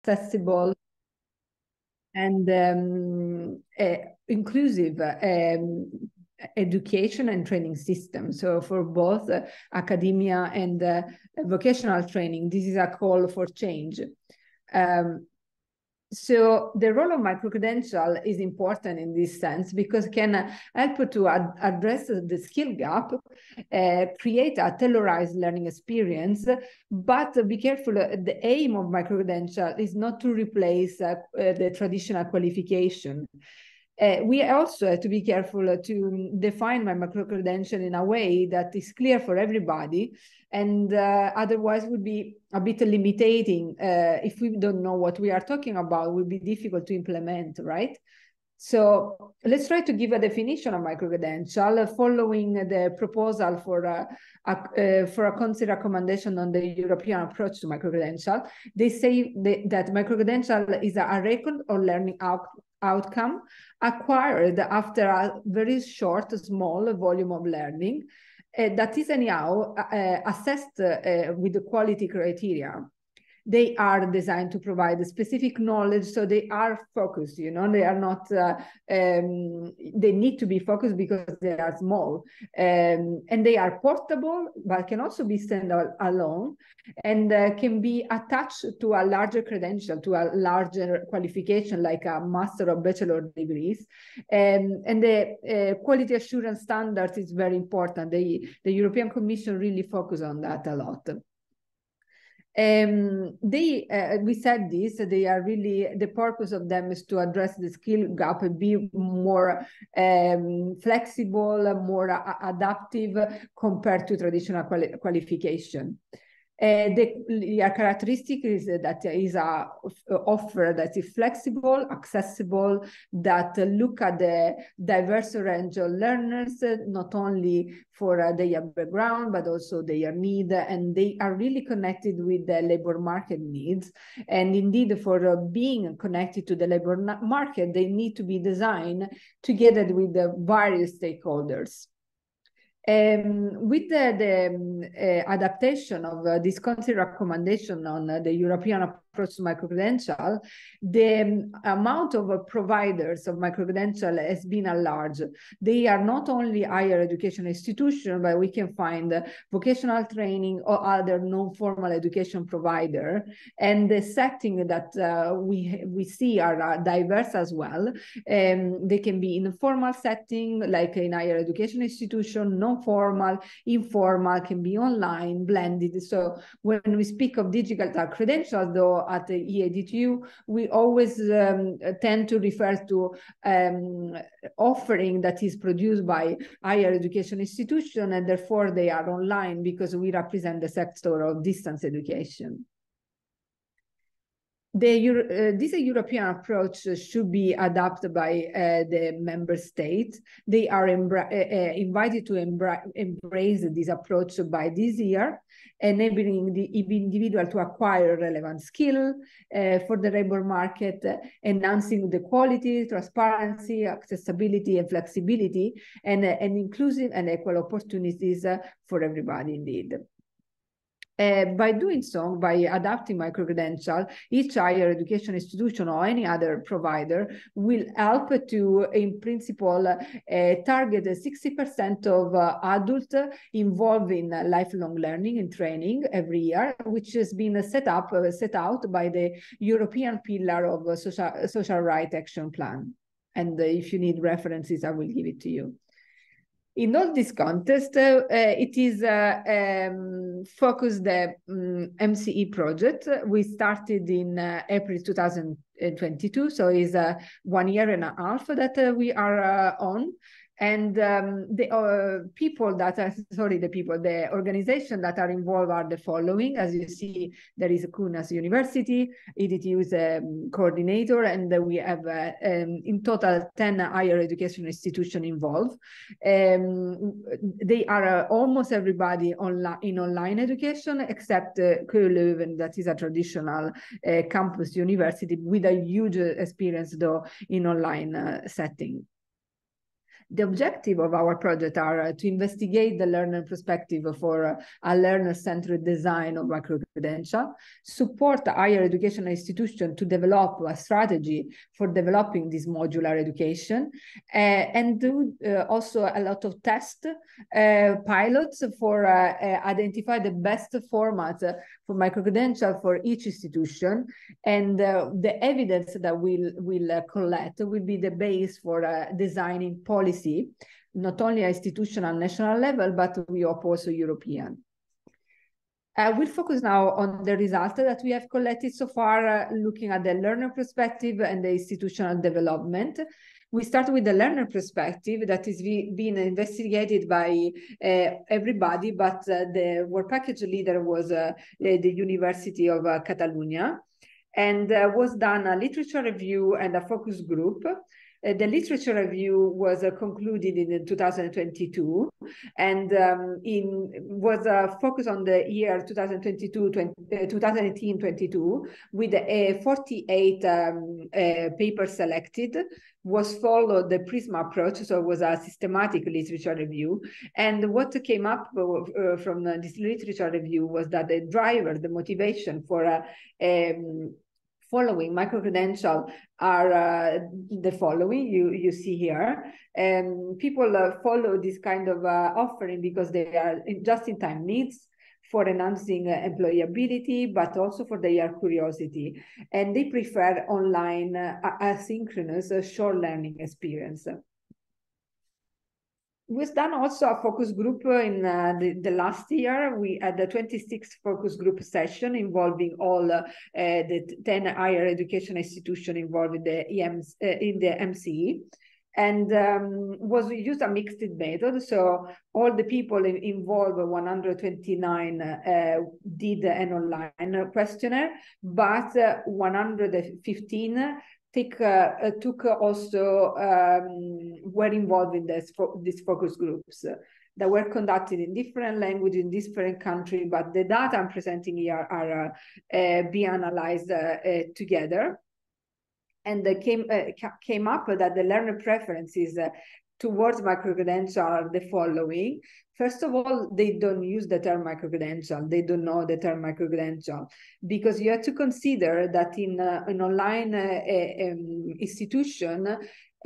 accessible, and inclusive education and training system. So for both academia and vocational training, this is a call for change. So the role of microcredential is important in this sense because it can help to address the skill gap, create a tailored learning experience, but be careful, the aim of microcredential is not to replace the traditional qualification. We also have to be careful to define my microcredential in a way that is clear for everybody, and otherwise would be a bit limiting. If we don't know what we are talking about, it would be difficult to implement, right? So let's try to give a definition of microcredential following the proposal for a council recommendation on the European approach to microcredential. They say that microcredential is a record or learning outcome acquired after a very short, small volume of learning that is anyhow assessed with the quality criteria. They are designed to provide specific knowledge, so they are focused, you know, they are not, they need to be focused because they are small. And they are portable, but can also be standalone and can be attached to a larger credential, to a larger qualification, like a master or bachelor degrees. And the quality assurance standards is very important. The European Commission really focus on that a lot. We said this, they are really, the purpose of them is to address the skill gap and be more flexible, more adaptive compared to traditional qualification. The characteristic is that is a offer that is flexible, accessible, that look at the diverse range of learners, not only for their background, but also their need, and they are really connected with the labor market needs. And indeed, for being connected to the labor market, they need to be designed together with the various stakeholders. With the adaptation of this country recommendation on the European approach to microcredential, the amount of providers of microcredential has been enlarged. They are not only higher education institutions, but we can find vocational training or other non-formal education provider. And the setting that we see are diverse as well. They can be in a formal setting, like in higher education institution, non-formal, informal, can be online, blended. So when we speak of digital credentials, though, at the EADTU, we always tend to refer to offering that is produced by higher education institution, and therefore they are online because we represent the sector of distance education. This European approach should be adopted by the member states. They are invited to embrace this approach by this year, enabling the individual to acquire relevant skill for the labor market, enhancing the quality, transparency, accessibility, and flexibility, and inclusive and equal opportunities for everybody indeed. By doing so, by adapting microcredential, each higher education institution or any other provider will help to, in principle, target 60% of adults involved in lifelong learning and training every year, which has been set out by the European Pillar of Social Rights Action Plan. And if you need references, I will give it to you. In all this context, it is focused the MCE project. We started in April 2022, so it's 1 year and a half that we are on. And the organization that are involved are the following. As you see, there is Kunas University, EDTU is a coordinator, and we have in total 10 higher education institutions involved. They are almost everybody in online education, except KU Leuven, that is a traditional campus university with a huge experience, though, in online setting. The objective of our project are to investigate the learner perspective for a learner-centered design of microcredential microcredential, support higher education institutions to develop a strategy for developing this modular education, and do also a lot of test pilots for identify the best format for microcredential for each institution. And the evidence that we'll collect will be the base for designing policy, not only at institutional national level, but we hope also European. We'll focus now on the results that we have collected so far, looking at the learner perspective and the institutional development. We start with the learner perspective that is being investigated by everybody, but the work package leader was the University of Catalonia, and was done a literature review and a focus group. The literature review was concluded in 2022, and was focused on the year 2018-22 with 48 papers selected. Was followed the PRISM approach, so it was a systematic literature review. And what came up from this literature review was that the driver, the motivation for following microcredential are the following you see here. People follow this kind of offering because they are just-in-time needs for enhancing employability, but also for their curiosity. And they prefer online asynchronous short learning experience. We've done also a focus group in the last year. We had the 26th focus group session involving all the 10 higher education institutions involved in the MCE. And was used a mixed method. So all the people involved, 129, did an online questionnaire, but 115 took also were involved in these focus groups that were conducted in different languages in different countries, but the data I'm presenting here are being analyzed together. And they came up that the learner preferences towards microcredential are the following. First of all, they don't use the term microcredential. They don't know the term microcredential, because you have to consider that in an online institution,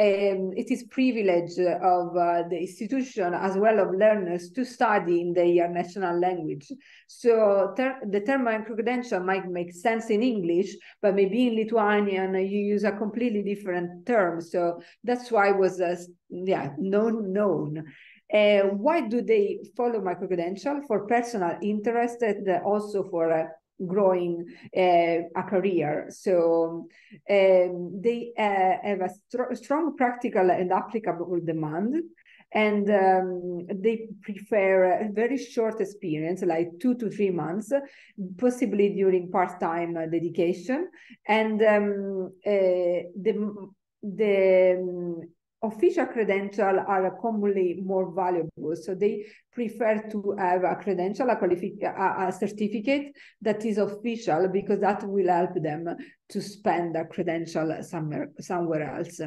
it is privilege of the institution as well of learners to study in their national language. So the term microcredential might make sense in English, but maybe in Lithuanian you use a completely different term. So that's why it was known. Why do they follow microcredential? For personal interest and also for growing a career. So they have a strong practical and applicable demand, and they prefer a very short experience, like 2 to 3 months, possibly during part-time dedication. And the official credentials are commonly more valuable. So they prefer to have a credential, a certificate that is official, because that will help them to spend a credential somewhere else.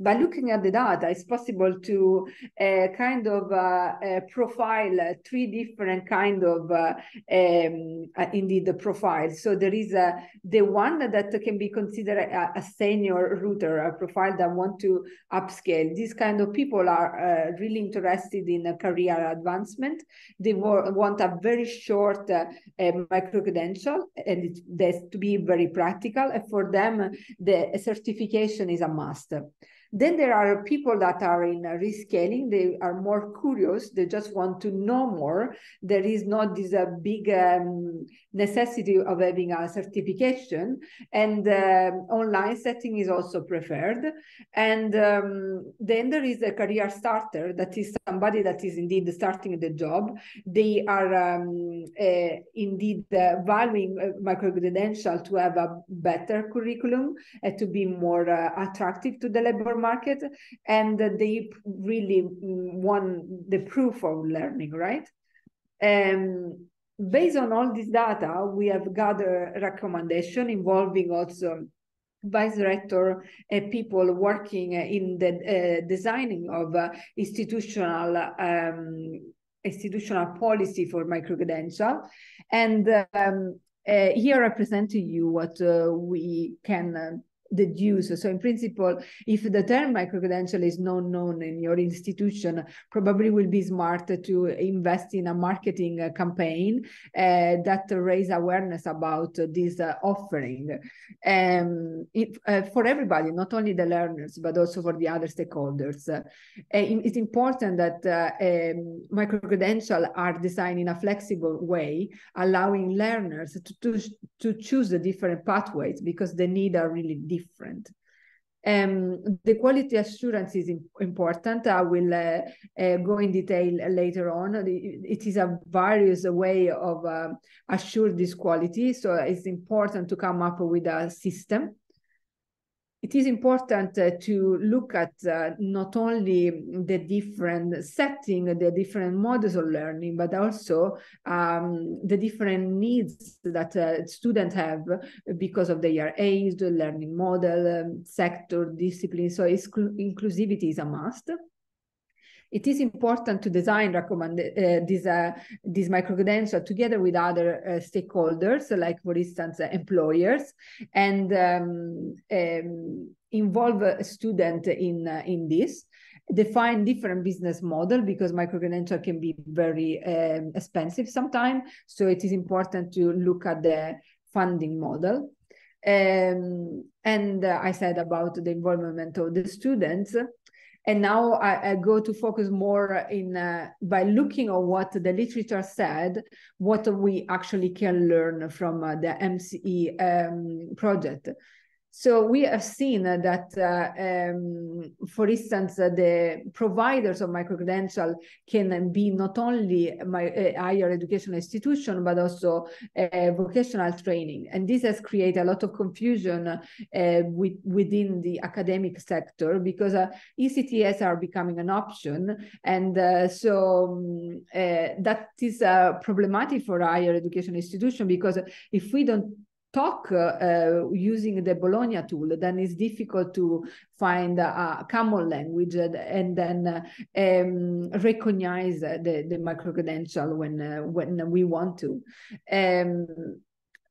By looking at the data, it's possible to profile 3 different kind of indeed the profiles. So there is the one that can be considered a senior router, a profile that want to upscale. These kind of people are really interested in a career advancement. They want a very short microcredential, and it has to be very practical. And for them, the certification is a must. Then there are people that are in rescaling. They are more curious. They just want to know more. There is not this big necessity of having a certification. And online setting is also preferred. And then there is a career starter, that is somebody that is indeed starting the job. They are indeed valuing microcredential to have a better curriculum and to be more attractive to the labor market, and they really want the proof of learning, right? Based on all this data, we have gathered recommendation involving also vice director people working in the designing of institutional institutional policy for microcredential. And here I present to you what we can deduce. So in principle, if the term microcredential is not known in your institution, probably will be smart to invest in a marketing campaign that raise awareness about this offering for everybody, not only the learners, but also for the other stakeholders. It's important that microcredentials are designed in a flexible way, allowing learners to choose the different pathways because the needs are really different. The quality assurance is important. I will go in detail later on. It is a various way of assure this quality. So it's important to come up with a system. It is important to look at not only the different setting, the different models of learning, but also the different needs that students have because of their age, the learning model, sector, discipline. So inclusivity is a must. It is important to design this microcredential together with other stakeholders, like, for instance, employers, and involve a student in this. Define different business model because microcredential can be very expensive sometimes. So it is important to look at the funding model. And I said about the involvement of the students. And now I go to focus more in by looking at what the literature said, what we actually can learn from the MCE project. So we have seen that, for instance, the providers of microcredential can be not only higher education institution, but also vocational training. And this has created a lot of confusion within the academic sector because ECTS are becoming an option. And so that is problematic for higher education institution because if we don't talk using the Bologna tool, then it's difficult to find a common language and then recognize the microcredential when we want to.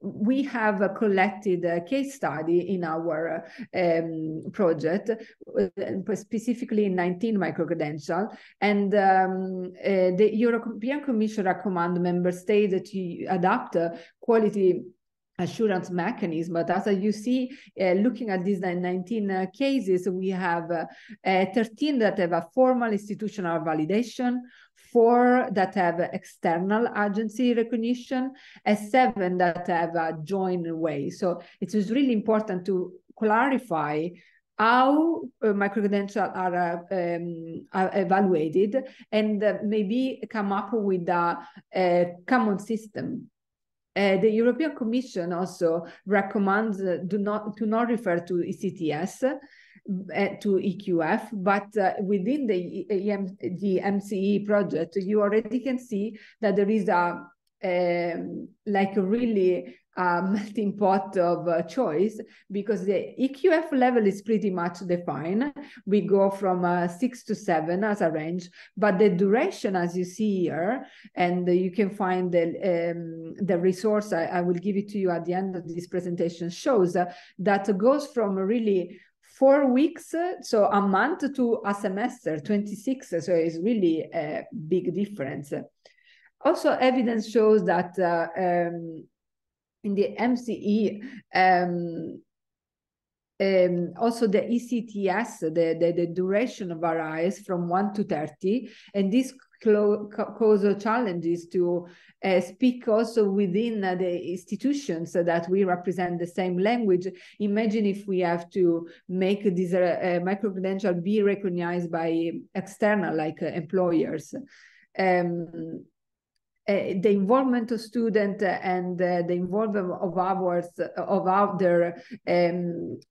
We have collected a case study in our project, specifically in 19 microcredential, and the European Commission recommends member states to adopt quality assurance mechanism. But as you see, looking at these 19 cases, we have 13 that have a formal institutional validation, 4 that have external agency recognition, and 7 that have a joint way. So it is really important to clarify how microcredentials are evaluated and maybe come up with a common system. The European Commission also recommends to not refer to ECTS, to EQF, but within the MCE project, you already can see that there is like a really melting pot of choice because the EQF level is pretty much defined. We go from 6 to 7 as a range, but the duration, as you see here, and you can find the resource, I will give it to you at the end of this presentation, shows that goes from really 4 weeks, so a month, to a semester, 26. So it's really a big difference. Also, evidence shows that in the MCE, also the ECTS, the duration varies from 1 to 30, and this causes challenges to speak also within the institutions so that we represent the same language. Imagine if we have to make this microcredential be recognized by external, like employers. The involvement of students and the involvement of other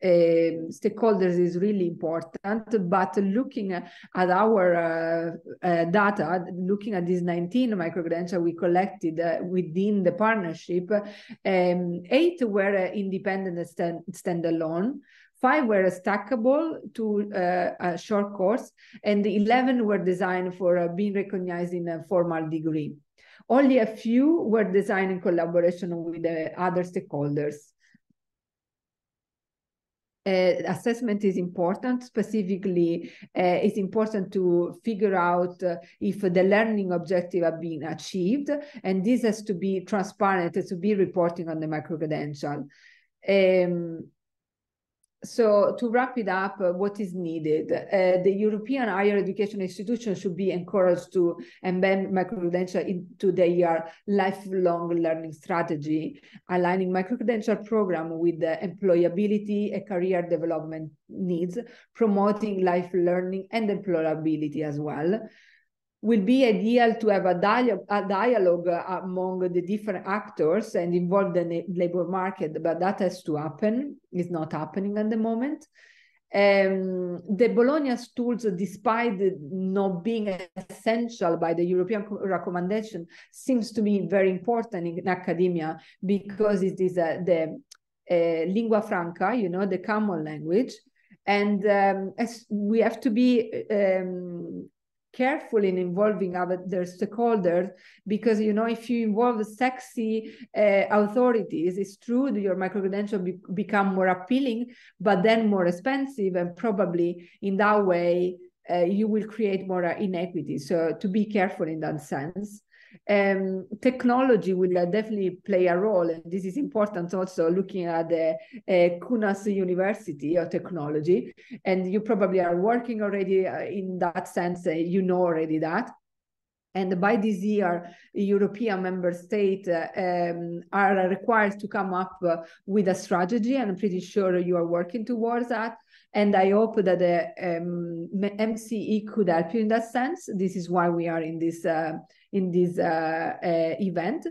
stakeholders is really important. But looking at our data, looking at these 19 microcredentials we collected within the partnership, 8 were independent and standalone. 5 were stackable to a short course, and 11 were designed for being recognized in a formal degree. Only a few were designed in collaboration with other stakeholders. Assessment is important. Specifically, it's important to figure out if the learning objective have been achieved, and this has to be transparent, to be reporting on the micro-credential. So to wrap it up, what is needed? The European higher education institutions should be encouraged to embed micro-credential into their lifelong learning strategy, aligning micro-credential program with the employability and career development needs, promoting life learning and employability as well. Will be ideal to have a dialogue among the different actors and involve the labor market, but that has to happen. It's not happening at the moment. The Bologna tools, despite not being essential by the European recommendation, seems to be very important in academia because it is the lingua franca, you know, the common language. And as we have to be careful in involving other stakeholders, because, you know, if you involve sexy authorities, it's true that your micro-credential become more appealing, but then more expensive, and probably in that way you will create more inequity. So to be careful in that sense. Technology will definitely play a role, and this is important also looking at the Kunas University of Technology, and you probably are working already in that sense, you know already that. And by this year, European member states are required to come up with a strategy, and I'm pretty sure you are working towards that. And I hope that the MCE could help you in that sense. This is why we are in this event.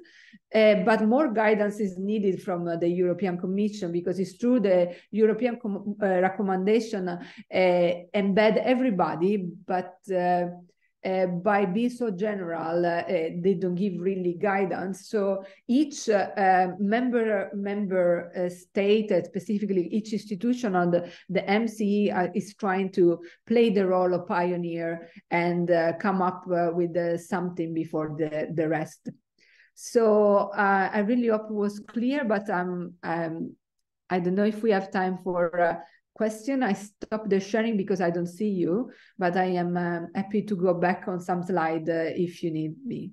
But more guidance is needed from the European Commission, because it's true the European recommendation embed everybody, but by being so general, they don't give really guidance. So each member state, specifically each institution on the MCE is trying to play the role of pioneer and come up with something before the rest. So I really hope it was clear, but I don't know if we have time for question. I stopped the sharing because I don't see you, but I am happy to go back on some slide if you need me.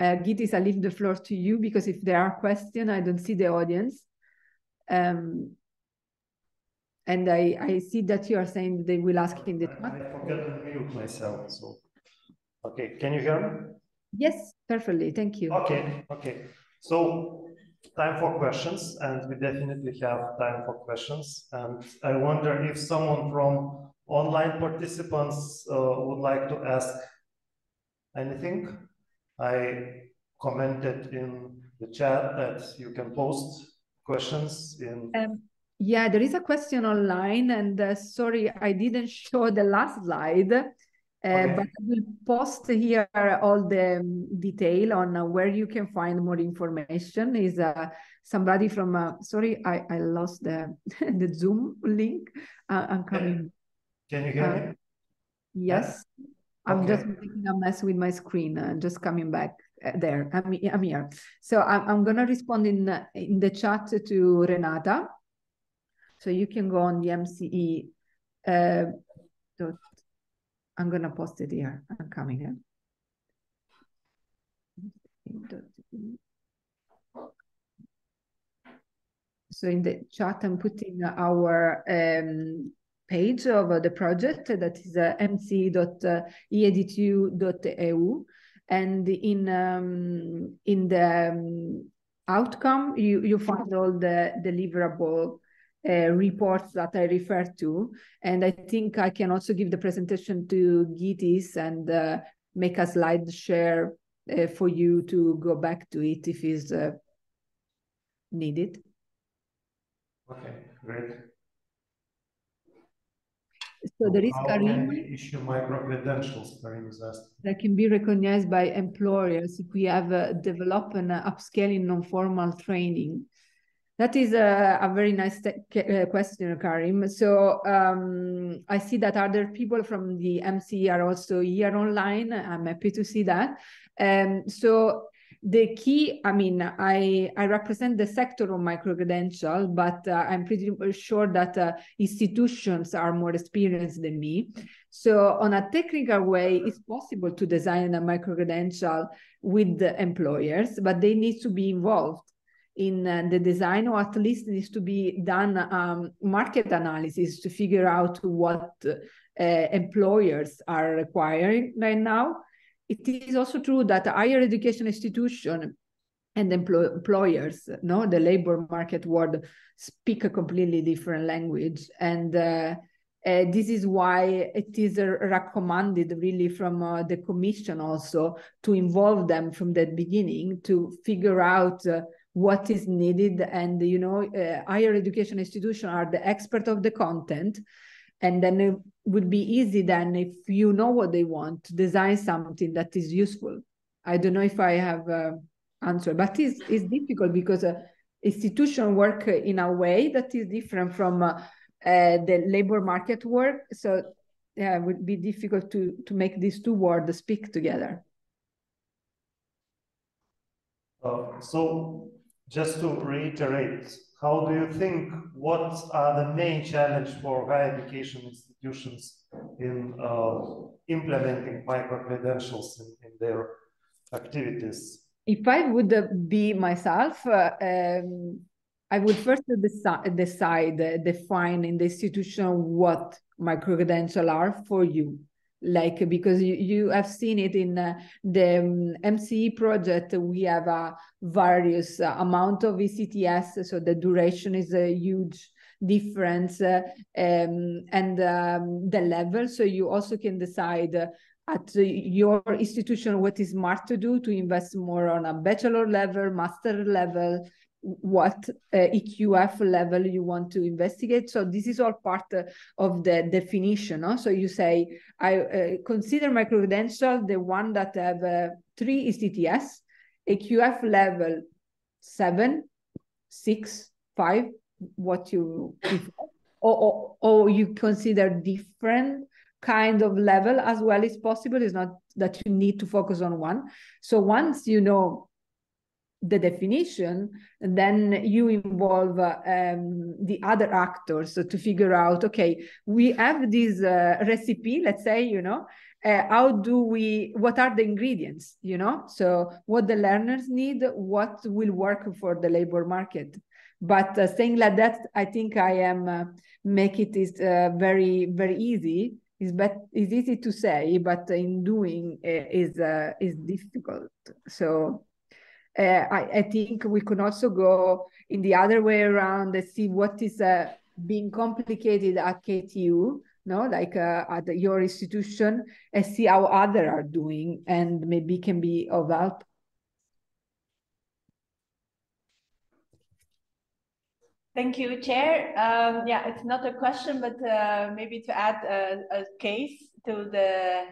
Gitis, I leave the floor to you, because if there are questions, I don't see the audience. And I see that you are saying they will ask in the chat. I forgot to mute myself, so. Okay, can you hear me? Yes, perfectly, thank you. Okay. So time for questions, and we definitely have time for questions. And I wonder if someone from online participants would like to ask anything. I commented in the chat that you can post questions in. Yeah, there is a question online, and sorry, I didn't show the last slide. Okay. But I will post here all the detail on where you can find more information. Is somebody from, sorry, I lost the Zoom link. I'm coming. Can you hear me? Yes. Yeah? I'm just making a mess with my screen, just coming back there. I'm here. So I'm going to respond in the chat to Renata. So you can go on the MCE. I'm going to post it here. I'm coming here. So in the chat, I'm putting our page of the project, that is mce.eedu.eu. And in the outcome, you find all the deliverable reports that I refer to. And I think I can also give the presentation to Gitis and make a slide share for you to go back to it if it's needed. Okay, great. So there is how Karim. can we issue micro-credentials, Karim is asking. That can be recognized by employers if we have developed an upscaling non-formal training. That is a very nice question, Karim. So I see that other people from the MC are also here online. I'm happy to see that. So the key, I mean, I represent the sector of micro-credential, but I'm pretty sure that institutions are more experienced than me. So on a technical way, it's possible to design a micro-credential with the employers, but they need to be involved in the design, or at least needs to be done market analysis to figure out what employers are requiring right now. It is also true that higher education institution and employers, no, the labor market world, speak a completely different language. And this is why it is recommended really from the commission also to involve them from the beginning to figure out what is needed. And, you know, higher education institutions are the expert of the content. And then it would be easy then, if you know what they want, to design something that is useful. I don't know if I have answered, but it's difficult because institutions work in a way that is different from the labor market work. So yeah, it would be difficult to make these two words speak together. So just to reiterate, how do you think, what are the main challenge for higher education institutions in implementing micro-credentials in their activities? If I would be myself, I would first define in the institution what micro-credentials are for you. Like, because you have seen it in the MCE project, we have a various amount of ECTS, so the duration is a huge difference, and the level. So you also can decide at your institution what is smart to do, to invest more on a bachelor level, master level, what EQF level you want to investigate. So this is all part of the definition. No? So you say, I consider micro-credential the one that have 3 ECTS, EQF level 7, 6, 5, what you prefer, or you consider different kind of level as well as possible. It's not that you need to focus on one. So once you know the definition, and then you involve the other actors to figure out, okay, we have this recipe, let's say, you know, what are the ingredients, you know, so what the learners need, what will work for the labor market. But saying like that, I think I am make it is very, very easy. It's easy to say, but in doing is difficult. So I think we could also go in the other way around and see what is being complicated at KTU, no, like at your institution, and see how others are doing, and maybe can be of help. Thank you, Chair. Yeah, it's not a question, but maybe to add a case to the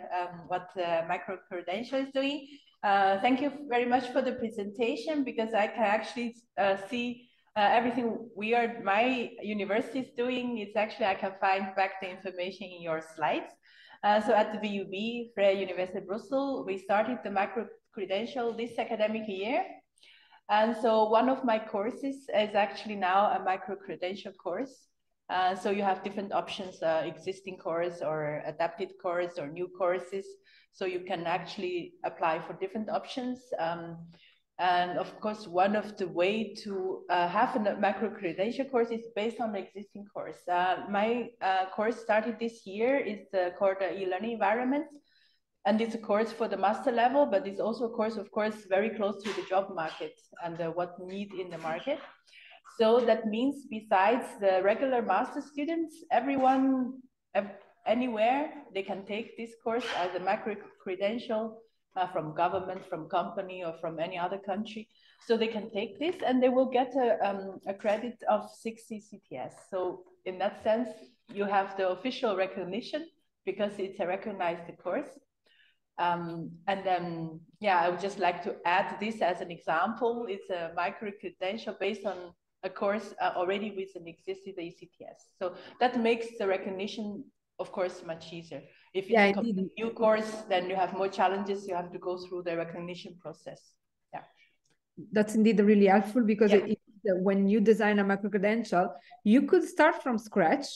what micro-credential is doing. Thank you very much for the presentation, because I can actually see everything my university is doing. It's actually, I can find back the information in your slides. So at the VUB, Vrije University Brussels, we started the micro-credential this academic year. And so one of my courses is actually now a micro-credential course. So you have different options, existing course or adapted course or new courses. So you can actually apply for different options. And of course, one of the way to have a micro-credential course is based on the existing course. My course started this year, is called the e-learning environment. And it's a course for the master level, but it's also a course, of course, very close to the job market and what need in the market. So that means besides the regular master students, everyone, anywhere, they can take this course as a micro-credential from government, from company, or from any other country. So they can take this and they will get a credit of 60 CTS. So in that sense, you have the official recognition because it's a recognized course. And then, yeah, I would just like to add this as an example. It's a micro-credential based on a course already with an existing ACTS. So that makes the recognition, of course, much easier. If it's a new course, then you have more challenges. You have to go through the recognition process. Yeah, that's indeed really helpful because when you design a micro-credential, you could start from scratch,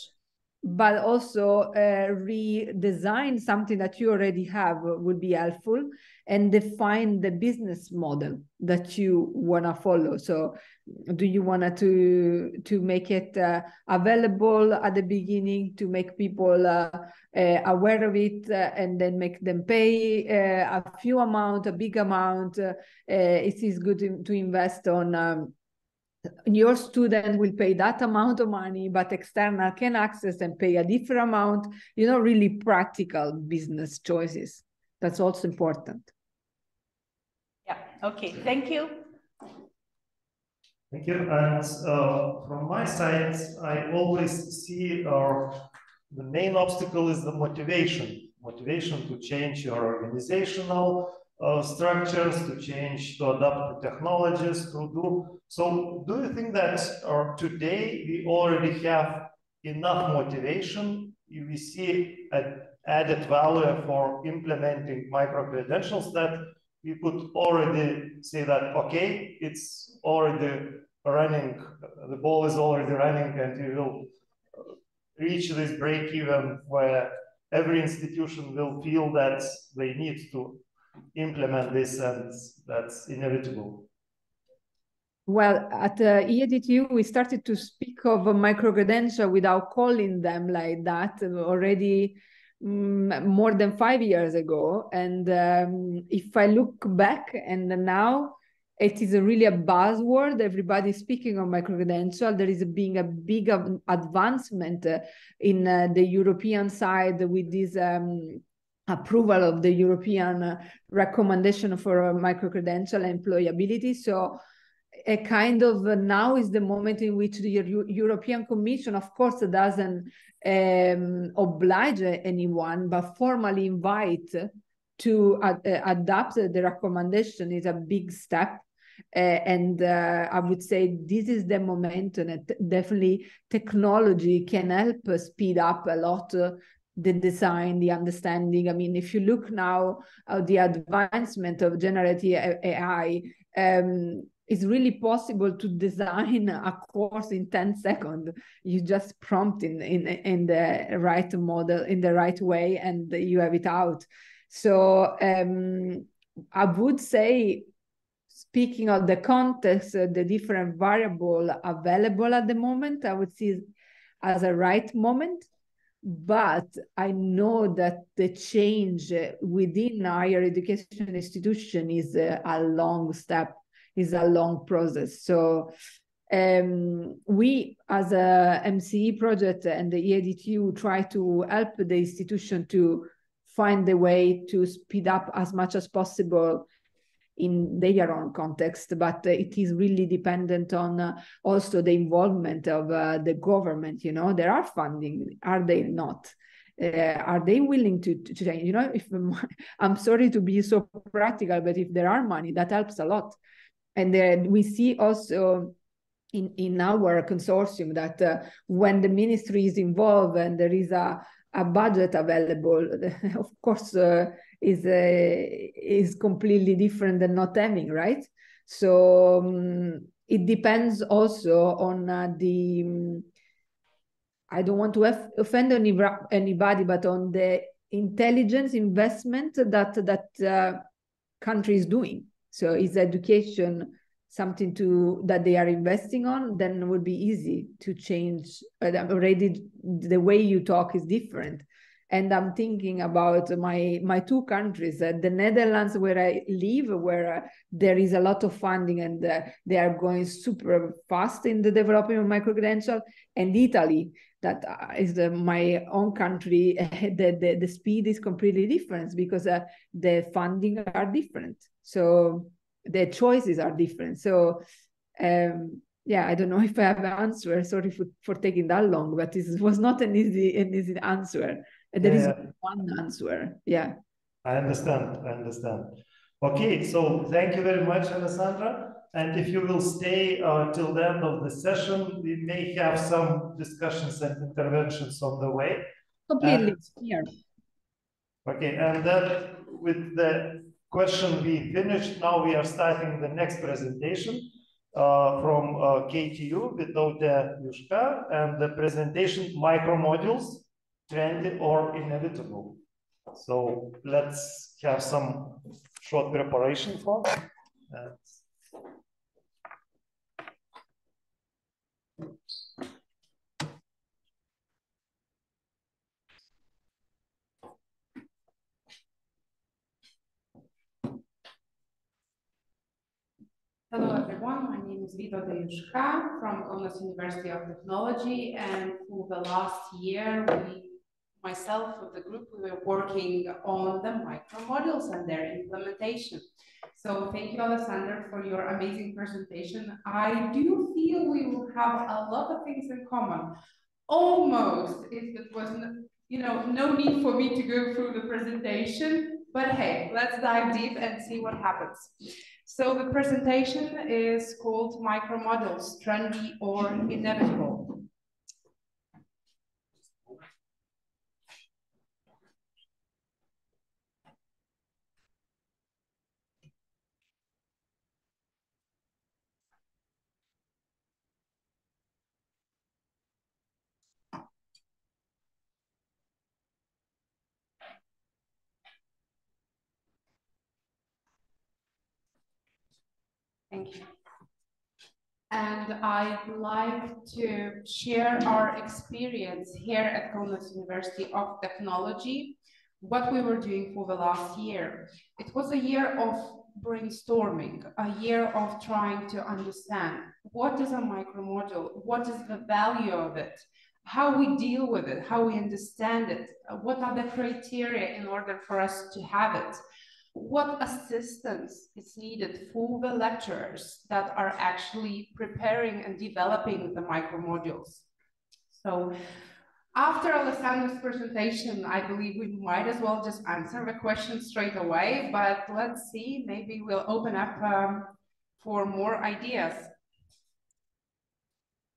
but also redesign something that you already have would be helpful, and define the business model that you want to follow. So do you want to make it available at the beginning to make people aware of it, and then make them pay a few amount, a big amount? It is good to invest on your student will pay that amount of money, but external can access and pay a different amount, really practical business choices. That's also important. Yeah, okay, thank you. Thank you. And from my side, I always see the main obstacle is the motivation to change your organizational structures, to adapt to technologies, to do. So do you think that today we already have enough motivation? We see an added value for implementing micro-credentials that we could already say that, okay, it's already running, the ball is already running, and we will reach this break even where every institution will feel that they need to implement this, and that's inevitable. Well, at EADTU, we started to speak of a micro-credential without calling them like that already more than 5 years ago. And if I look back, and now it is really a buzzword, everybody's speaking of micro-credential. There is being a big advancement in the European side with this approval of the European recommendation for micro-credential employability. So a kind of now is the moment in which the European Commission, of course, doesn't oblige anyone, but formally invite to adopt the recommendation is a big step. And I would say this is the moment, and definitely technology can help speed up a lot the design, the understanding. I mean, if you look now at the advancement of generative AI, it's really possible to design a course in 10 seconds. You just prompt in the right model, in the right way, and you have it out. So I would say, speaking of the context, the different variables available at the moment, I would see as a right moment. But I know that the change within higher education institution is a long step, is a long process. So we, as a MCE project and the EADTU, try to help the institution to find a way to speed up as much as possible in their own context, but it is really dependent on also the involvement of the government. There are funding, are they not? Are they willing to change? If I'm sorry to be so practical, but if there are money, that helps a lot. And then we see also in our consortium that when the ministry is involved and there is a budget available, of course, is completely different than not having, right? So it depends also on the, I don't want to offend anybody, but on the intelligence investment that country is doing. So is education something that they are investing on? Then it would be easy to change. Already the way you talk is different. And I'm thinking about my two countries, the Netherlands, where I live, where there is a lot of funding and they are going super fast in the development of micro-credential, and Italy, that is my own country, the speed is completely different because the funding are different. So the choices are different. So Yeah, I don't know if I have an answer. Sorry for taking that long, but it was not an easy answer. There is one answer. Yeah. I understand. Okay, so thank you very much, Alessandra. And if you will stay till the end of the session, we may have some discussions and interventions on the way. Completely clear. Okay, and then with the question we finished, now we are starting the next presentation from KTU with ALTA'23, and the presentation micromodules, trendy or inevitable. So let's have some short preparation for that. Hello everyone, my name is ALTA'23 from Kaunas University of Technology, and for the last year, myself with the group, we were working on the micromodules and their implementation. So thank you, Alessandra, for your amazing presentation. I do feel we will have a lot of things in common. Almost, if it was no need for me to go through the presentation, but hey, let's dive deep and see what happens. So the presentation is called Micromodules, Trendy or Inevitable. Thank you. And I'd like to share our experience here at Kaunas University of Technology, what we were doing for the last year. It was a year of brainstorming, a year of trying to understand what is a micromodule, what is the value of it, how we deal with it, how we understand it, what are the criteria in order for us to have it, what assistance is needed for the lecturers that are actually preparing and developing the micromodules. So after Alessandra's presentation, I believe we might as well just answer the question straight away, but let's see, maybe we'll open up for more ideas.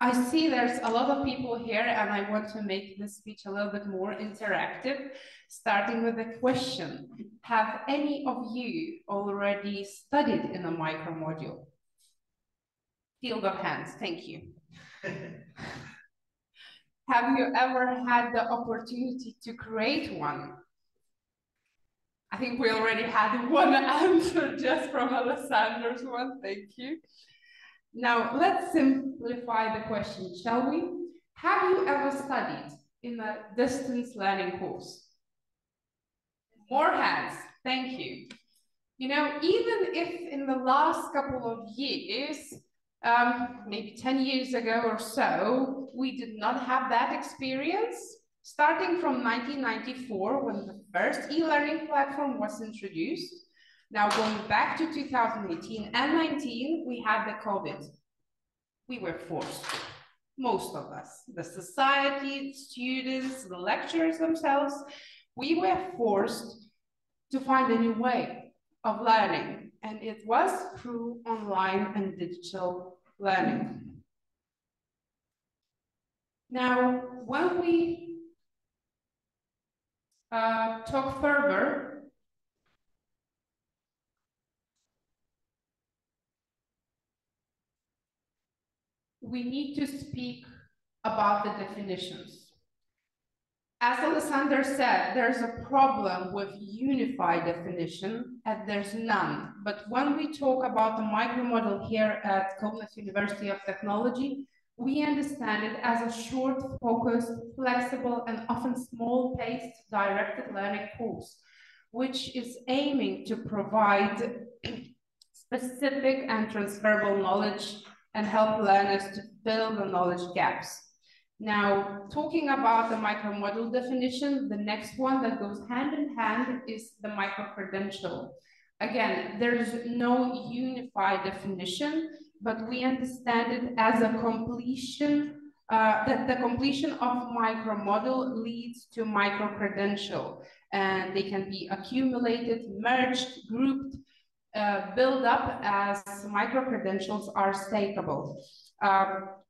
I see there's a lot of people here, and I want to make this speech a little bit more interactive, starting with a question. Have any of you already studied in a micromodule? Field of hands, thank you. Have you ever had the opportunity to create one? I think we already had one answer just from Alessandra's one, thank you. Now, let's simplify the question, shall we? Have you ever studied in a distance learning course? More hands, thank you. You know, even if in the last couple of years, maybe 10 years ago or so, we did not have that experience, starting from 1994, when the first e-learning platform was introduced. Now, going back to 2018 and 19, we had the COVID. We were forced, most of us, the society, students, the lecturers themselves, we were forced to find a new way of learning, and it was through online and digital learning. Now, when we talk further, we need to speak about the definitions. As Alessandra said, there's a problem with unified definition, and there's none. But when we talk about the micromodel here at Kaunas University of Technology, we understand it as a short, focused, flexible, and often small-paced directed learning course, which is aiming to provide specific and transferable knowledge and help learners to fill the knowledge gaps. Now, talking about the micromodule definition, the next one that goes hand in hand is the microcredential. Again, there is no unified definition. but we understand it as a completion, that the completion of micromodel leads to micro-credential, and they can be accumulated, merged, grouped, build up as micro-credentials are stakeable.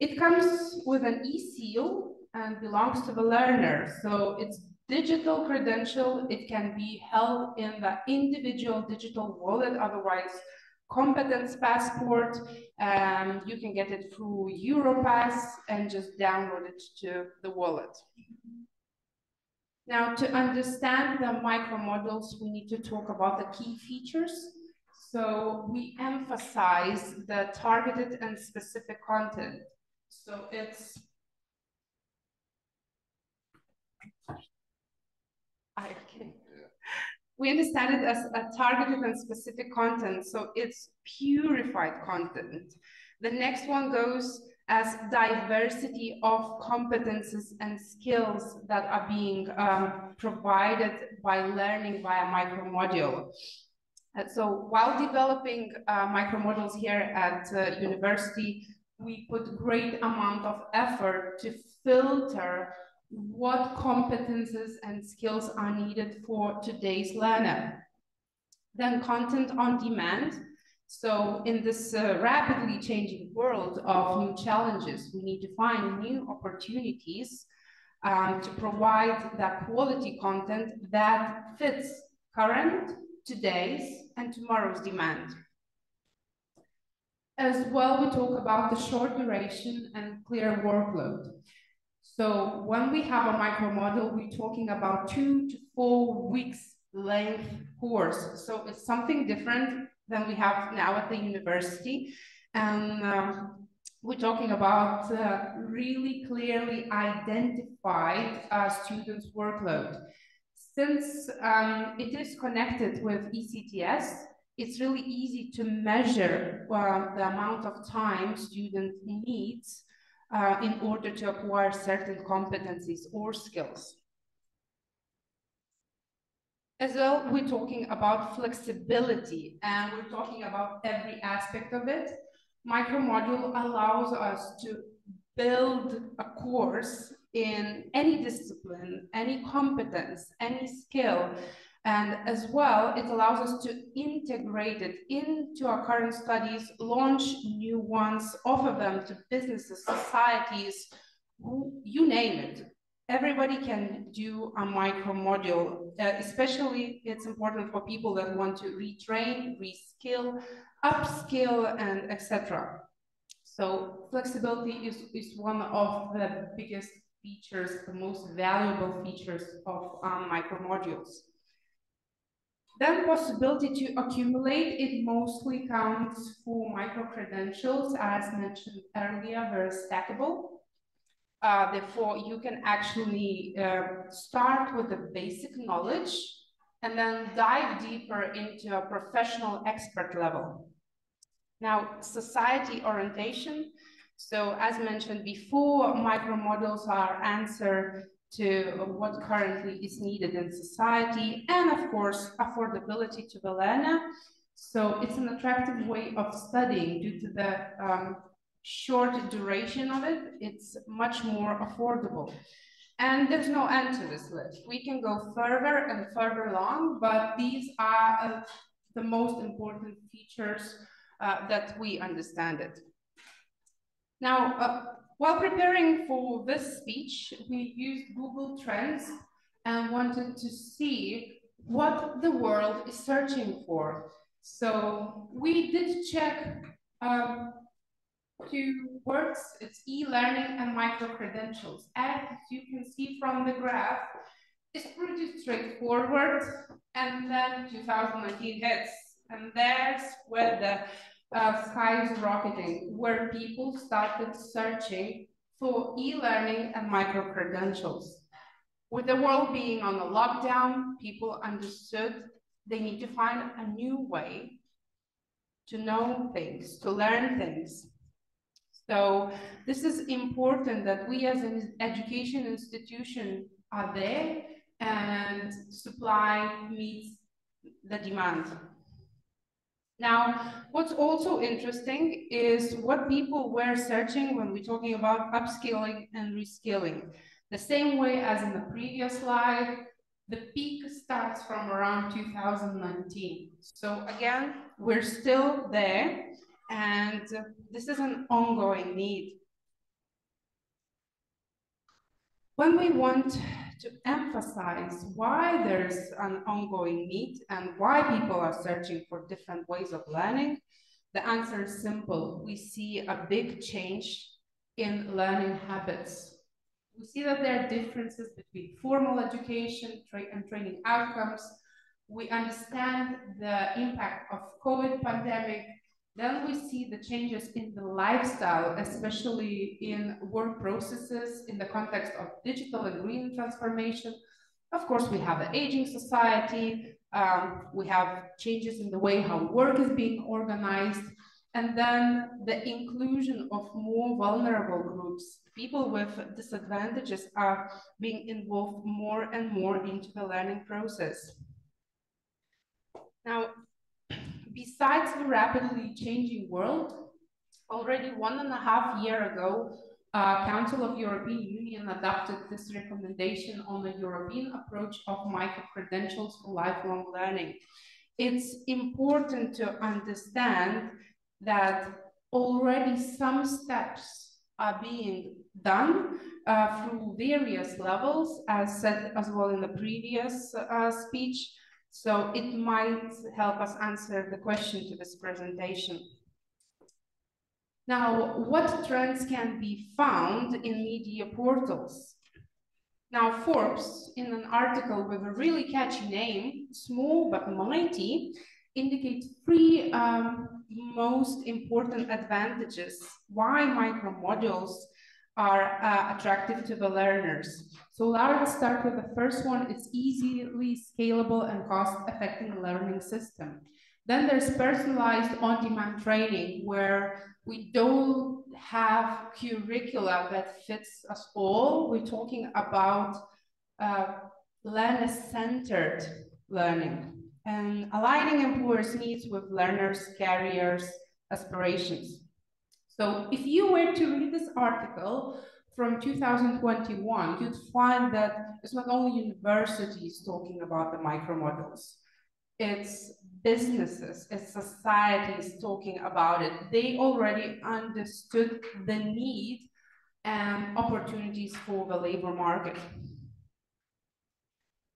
It comes with an e-seal and belongs to the learner. So it's digital credential. It can be held in the individual digital wallet, otherwise competence passport. You can get it through Europass and just download it to the wallet. Now, to understand the micromodels, we need to talk about the key features. So we emphasize the targeted and specific content. So it's, we understand it as a targeted and specific content. So it's purified content. The next one goes as diversity of competences and skills that are being provided by learning via micromodule. So while developing micromodels here at university, we put great amount of effort to filter what competences and skills are needed for today's learner. Then content on demand. So in this rapidly changing world of new challenges, we need to find new opportunities to provide that quality content that fits current, today's, and tomorrow's demand. As well, we talk about the short duration and clear workload. So when we have a micromodel, we're talking about 2 to 4 weeks length course. So it's something different than we have now at the university. And we're talking about really clearly identified students' workload. Since it is connected with ECTS, it's really easy to measure the amount of time student needs in order to acquire certain competencies or skills. As well, we're talking about flexibility, and we're talking about every aspect of it. Micromodule allows us to build a course in any discipline, any competence, any skill. And as well, it allows us to integrate it into our current studies, launch new ones, offer them to businesses, societies, you name it. Everybody can do a micromodule, especially it's important for people that want to retrain, reskill, upskill, and etc. So flexibility is one of the biggest features, the most valuable features of micromodules. Then possibility to accumulate, it mostly counts for micro-credentials, as mentioned earlier, very stackable. Therefore, you can actually start with the basic knowledge and then dive deeper into a professional expert level. Now, society orientation. So as mentioned before, micromodels are answer to what currently is needed in society, and of course, affordability to the learner. So it's an attractive way of studying due to the short duration of it. It's much more affordable. And there's no end to this list. We can go further and further along, but these are the most important features that we understand it. Now, while preparing for this speech, we used Google Trends and wanted to see what the world is searching for. So we did check 2 words, it's e-learning and micro-credentials. As you can see from the graph, it's pretty straightforward, and then 2019 hits, and there's where the sky is rocketing, where people started searching for e-learning and micro-credentials. With the world being on a lockdown, people understood they need to find a new way to know things, to learn things. So this is important that we as an education institution are there and supply meets the demand. Now, what's also interesting is what people were searching when we're talking about upskilling and reskilling. The same way as in the previous slide, the peak starts from around 2019. So again, we're still there, and this is an ongoing need. When we want to emphasize why there's an ongoing need and why people are searching for different ways of learning, the answer is simple. We see a big change in learning habits. We see that there are differences between formal education and training outcomes. We understand the impact of COVID pandemic. Then we see the changes in the lifestyle, especially in work processes in the context of digital and green transformation. Of course, we have the aging society. We have changes in the way how work is being organized. And then the inclusion of more vulnerable groups. People with disadvantages are being involved more and more into the learning process. Now, besides the rapidly changing world, already 1.5 years ago, Council of European Union adopted this recommendation on the European approach of micro-credentials for lifelong learning. It's important to understand that already some steps are being done through various levels, as said as well in the previous speech. So it might help us answer the question to this presentation. Now, what trends can be found in media portals? Now, Forbes, in an article with a really catchy name, Small but Mighty, indicates 3 most important advantages why micromodules are attractive to the learners. So let's start with the first one. It's easily scalable and cost-effective learning system. Then there's personalized on-demand training, where we don't have curricula that fits us all. We're talking about learner-centered learning and aligning employers' needs with learners' careers, aspirations. So if you were to read this article from 2021, you'd find that it's not only universities talking about the micromodels, it's businesses, it's societies talking about it. They already understood the need and opportunities for the labor market.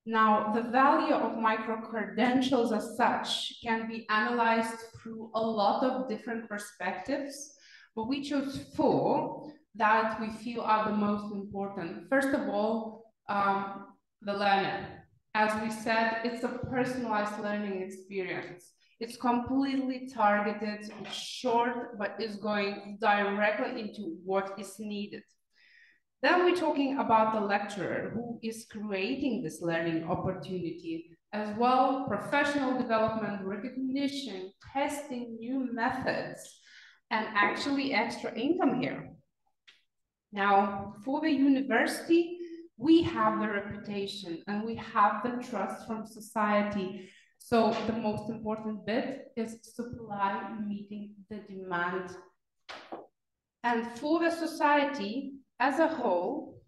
Now, the value of micro-credentials as such can be analyzed through a lot of different perspectives, but we chose 4 that we feel are the most important. First of all, the learner. As we said, it's a personalized learning experience. It's completely targeted, it's short, but is going directly into what is needed. Then we're talking about the lecturer who is creating this learning opportunity, as well professional development, recognition, testing new methods, and actually extra income here. Now, for the university, we have the reputation and we have the trust from society. So the most important bit is supply meeting the demand. And for the society as a whole,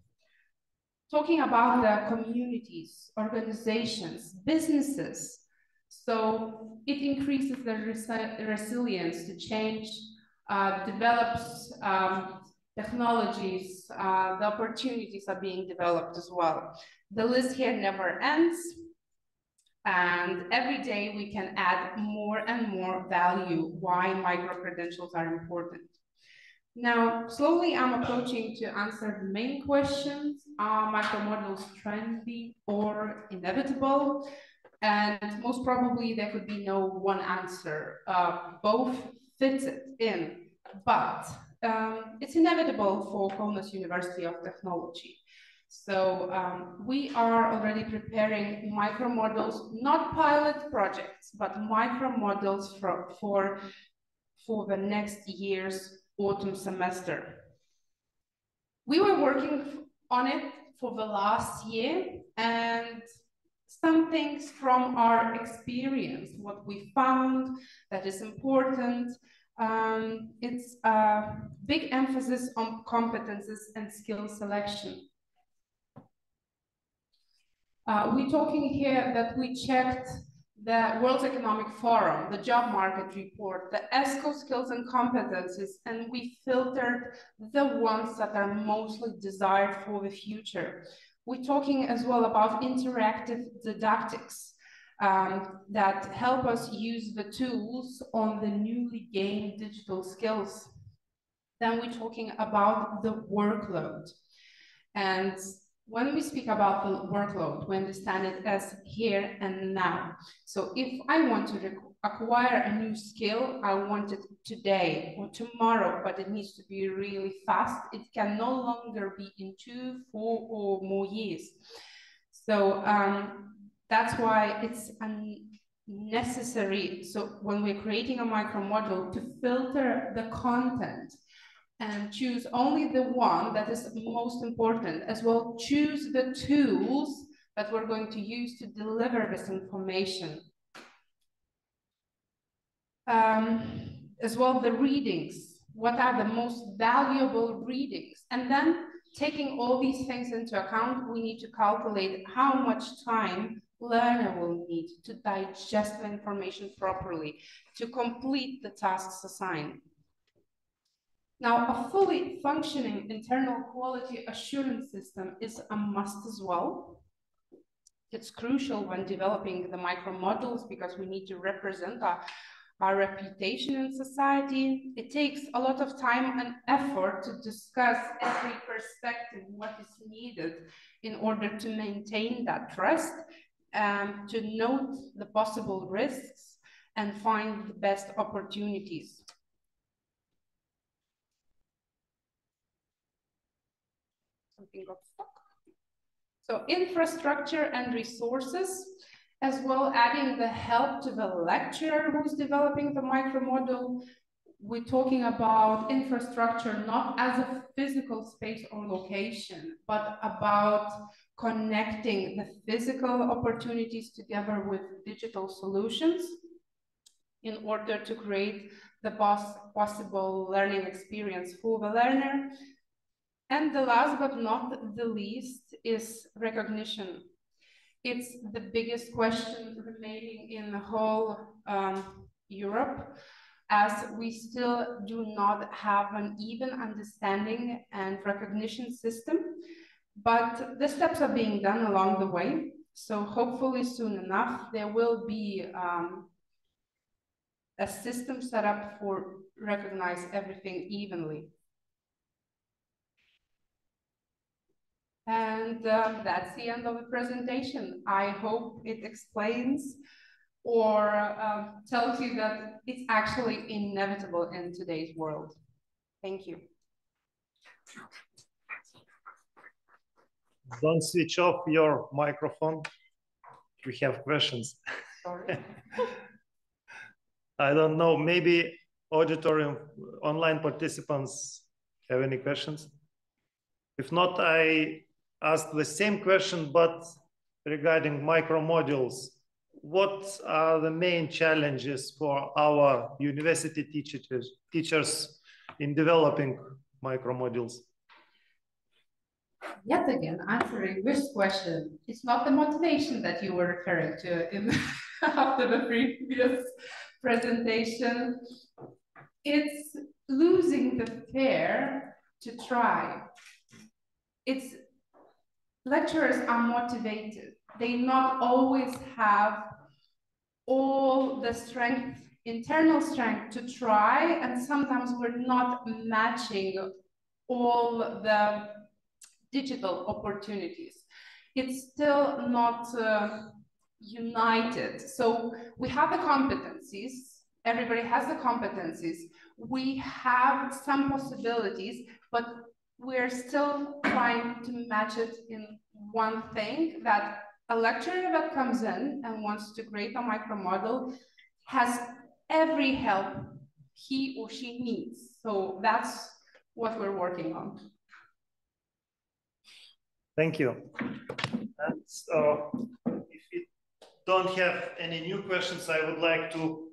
talking about the communities, organizations, businesses, so it increases the resilience to change, develops technologies, the opportunities are being developed as well. The list here never ends, and every day we can add more and more value why micro-credentials are important. Now, slowly I'm approaching to answer the main questions. Are micromodules trendy or inevitable? And most probably there could be no one answer. Both fit it in, but it's inevitable for Kaunas University of Technology. So we are already preparing micromodels, not pilot projects, but micromodels for the next year's autumn semester. We were working on it for the last year, and some things from our experience, what we found that is important. It's a big emphasis on competences and skill selection. We're talking here that we checked the World Economic Forum, the job market report, the ESCO skills and competencies, and we filtered the ones that are mostly desired for the future. We're talking as well about interactive didactics that help us use the tools on the newly gained digital skills. Then we're talking about the workload. And when we speak about the workload, we understand it as here and now. So if I want to acquire a new skill, I want it today or tomorrow, but it needs to be really fast. It can no longer be in 2, 4 or more years. So that's why it's necessary. So when we're creating a micro model, to filter the content and choose only the one that is most important, as well choose the tools that we're going to use to deliver this information. As well, the readings, what are the most valuable readings? And then taking all these things into account, we need to calculate how much time learner will need to digest the information properly, to complete the tasks assigned. Now, a fully functioning internal quality assurance system is a must as well. It's crucial when developing the micro models because we need to represent our reputation in society. It takes a lot of time and effort to discuss every perspective, what is needed in order to maintain that trust, to note the possible risks and find the best opportunities. Something got stuck. So infrastructure and resources, as well adding the help to the lecturer who's developing the micro model. We're talking about infrastructure not as a physical space or location, but about connecting the physical opportunities together with digital solutions in order to create the possible learning experience for the learner. And the last but not the least is recognition. It's the biggest question remaining in the whole Europe, as we still do not have an even understanding and recognition system, but the steps are being done along the way. So hopefully soon enough, there will be a system set up for recognize everything evenly. And that's the end of the presentation. I hope it explains or tells you that it's actually inevitable in today's world. Thank you. Don't switch off your microphone. We have questions. Sorry. I don't know, maybe auditorium online participants have any questions? If not, I ask the same question, but regarding micro modules. What are the main challenges for our university teachers in developing micro modules? Yet again, answering this question, it's not the motivation that you were referring to in after the previous presentation. It's losing the fear to try. It's lecturers are motivated. They not always have all the strength, internal strength to try, and sometimes we're not matching all the digital opportunities. It's still not united. So we have the competencies, everybody has the competencies. We have some possibilities, but we're still trying to match it in one thing, that a lecturer that comes in and wants to create a micro model has every help he or she needs. So that's what we're working on. Thank you. And if it don't have any new questions, I would like to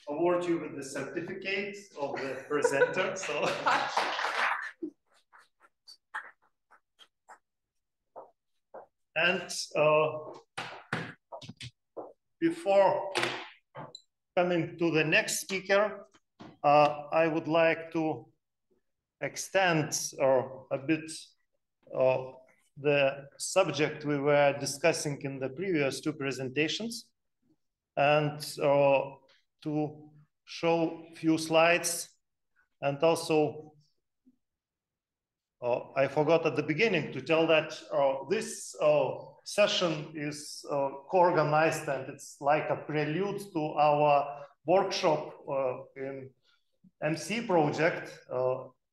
award you with the certificate of the presenter. So. And before coming to the next speaker, I would like to extend a bit the subject we were discussing in the previous two presentations, and to show a few slides. And also, I forgot at the beginning to tell that this session is co-organized, and it's like a prelude to our workshop in MC project.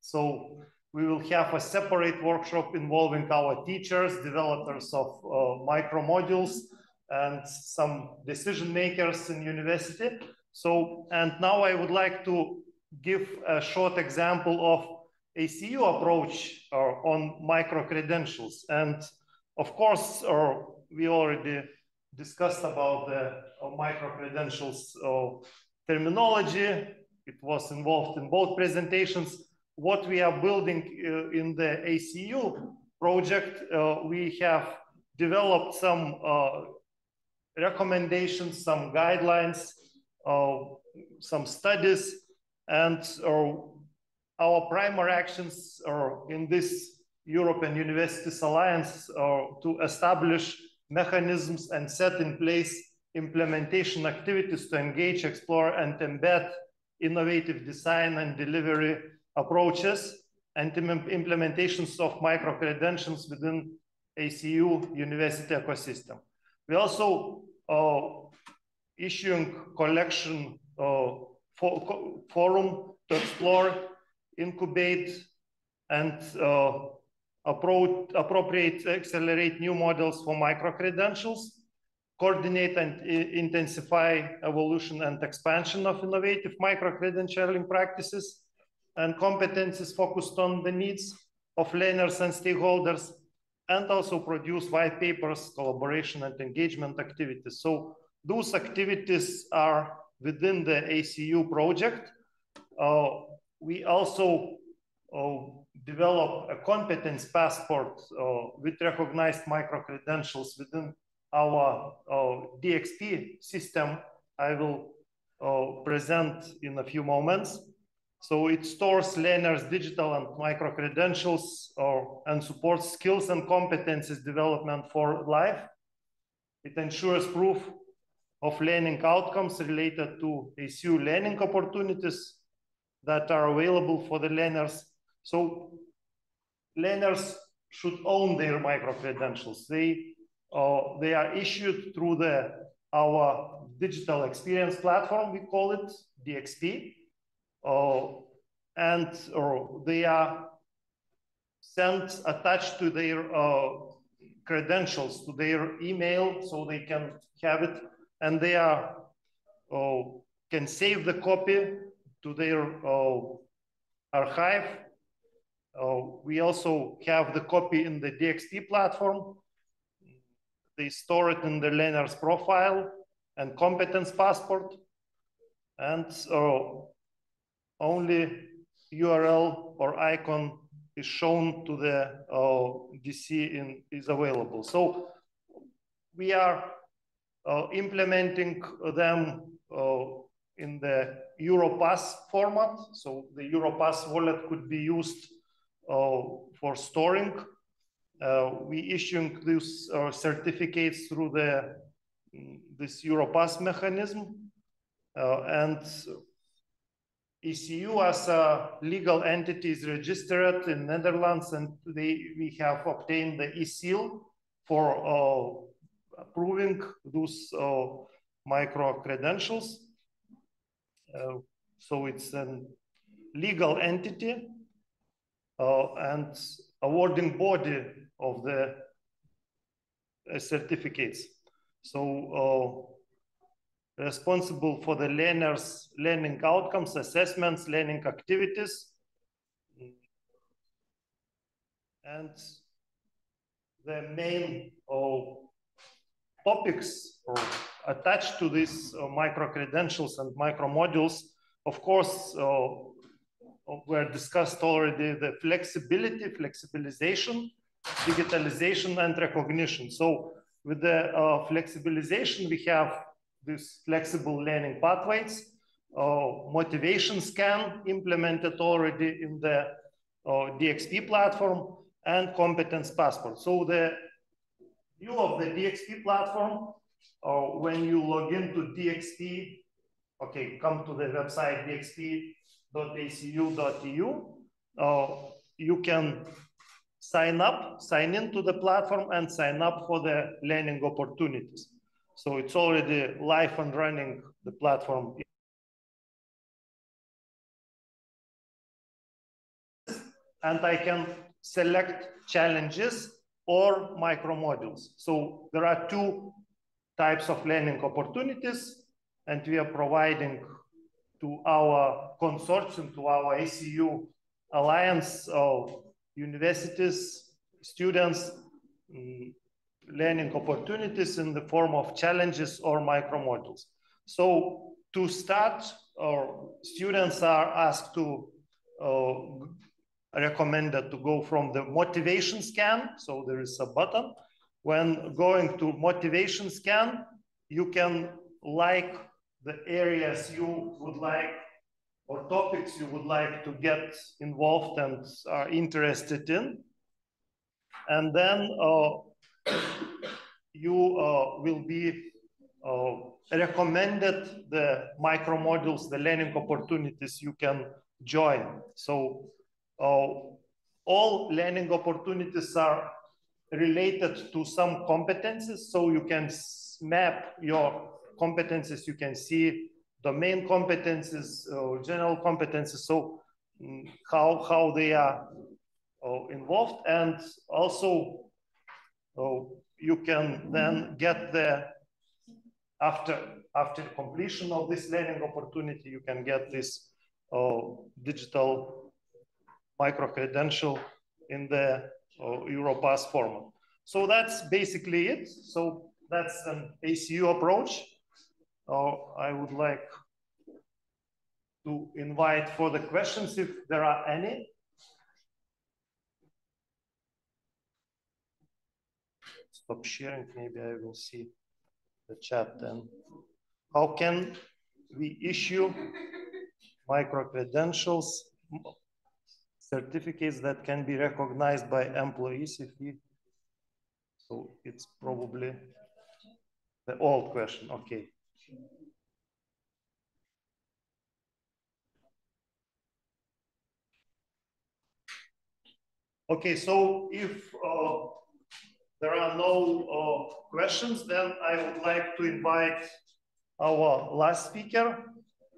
So we will have a separate workshop involving our teachers, developers of micro modules, and some decision makers in university. So, and now I would like to give a short example of ACU approach on micro credentials. And of course, we already discussed about the micro credentials terminology. It was involved in both presentations. What we are building in the ACU project, we have developed some recommendations, some guidelines, some studies, and our primary actions in this European Universities Alliance to establish mechanisms and set in place implementation activities to engage, explore, and embed innovative design and delivery approaches and implementations of micro-credentials within ACU university ecosystem. We also issuing collection forum to explore, incubate, and appropriate, accelerate new models for micro-credentials, coordinate and intensify evolution and expansion of innovative micro-credentialing practices and competencies focused on the needs of learners and stakeholders, and also produce white papers, collaboration, and engagement activities. So those activities are within the ACU project. We also develop a competence passport with recognized micro-credentials within our DXP system. I will present in a few moments. So it stores learners' digital and micro-credentials and supports skills and competencies development for life. It ensures proof of learning outcomes related to ACU learning opportunities that are available for the learners. So learners should own their micro-credentials. They are issued through our digital experience platform, we call it DXP, and they are sent attached to their credentials, to their email, so they can have it, and they are can save the copy to their archive. We also have the copy in the DXP platform. They store it in the learner's profile and competence passport, and only URL or icon is shown to the DC is available. So we are implementing them in the Europass format. So the Europass wallet could be used for storing. We issuing these certificates through this Europass mechanism, and ECU as a legal entity is registered in Netherlands, and we have obtained the e-seal for approving those micro credentials. So it's a legal entity and awarding body of the certificates. So responsible for the learners' learning outcomes, assessments, learning activities. And the main topics attached to these micro-credentials and micro-modules, of course, were discussed already: the flexibility, flexibilization, digitalization, and recognition. So with the flexibilization, we have these flexible learning pathways, motivation scan implemented already in the DXP platform, and competence passport. So the view of the DXP platform, when you log into DXP, okay, come to the website dxp.acu.eu, you can sign into the platform and sign up for the learning opportunities. So it's already live and running, the platform. And I can select challenges or micro modules. So there are two types of learning opportunities, and we are providing to our consortium, to our ACU alliance of universities, students, learning opportunities in the form of challenges or micro modules. So to start, students are asked to recommended to go from the motivation scan. So there is a button. When going to motivation scan, you can like the areas you would like or topics you would like to get involved and are interested in. And then you will be recommended the micro modules, the learning opportunities you can join. So all learning opportunities are related to some competencies. So you can map your competencies. You can see domain competencies, general competencies. So how they are involved. And also you can then get the, after completion of this learning opportunity, you can get this digital micro-credential in the Europass format. So that's basically it. So that's an ACU approach. I would like to invite for the questions if there are any. Stop sharing, maybe I will see the chat then. How can we issue micro-credentials, certificates that can be recognized by employees if we, so it's probably the old question, okay. Okay, so if there are no questions, then I would like to invite our last speaker,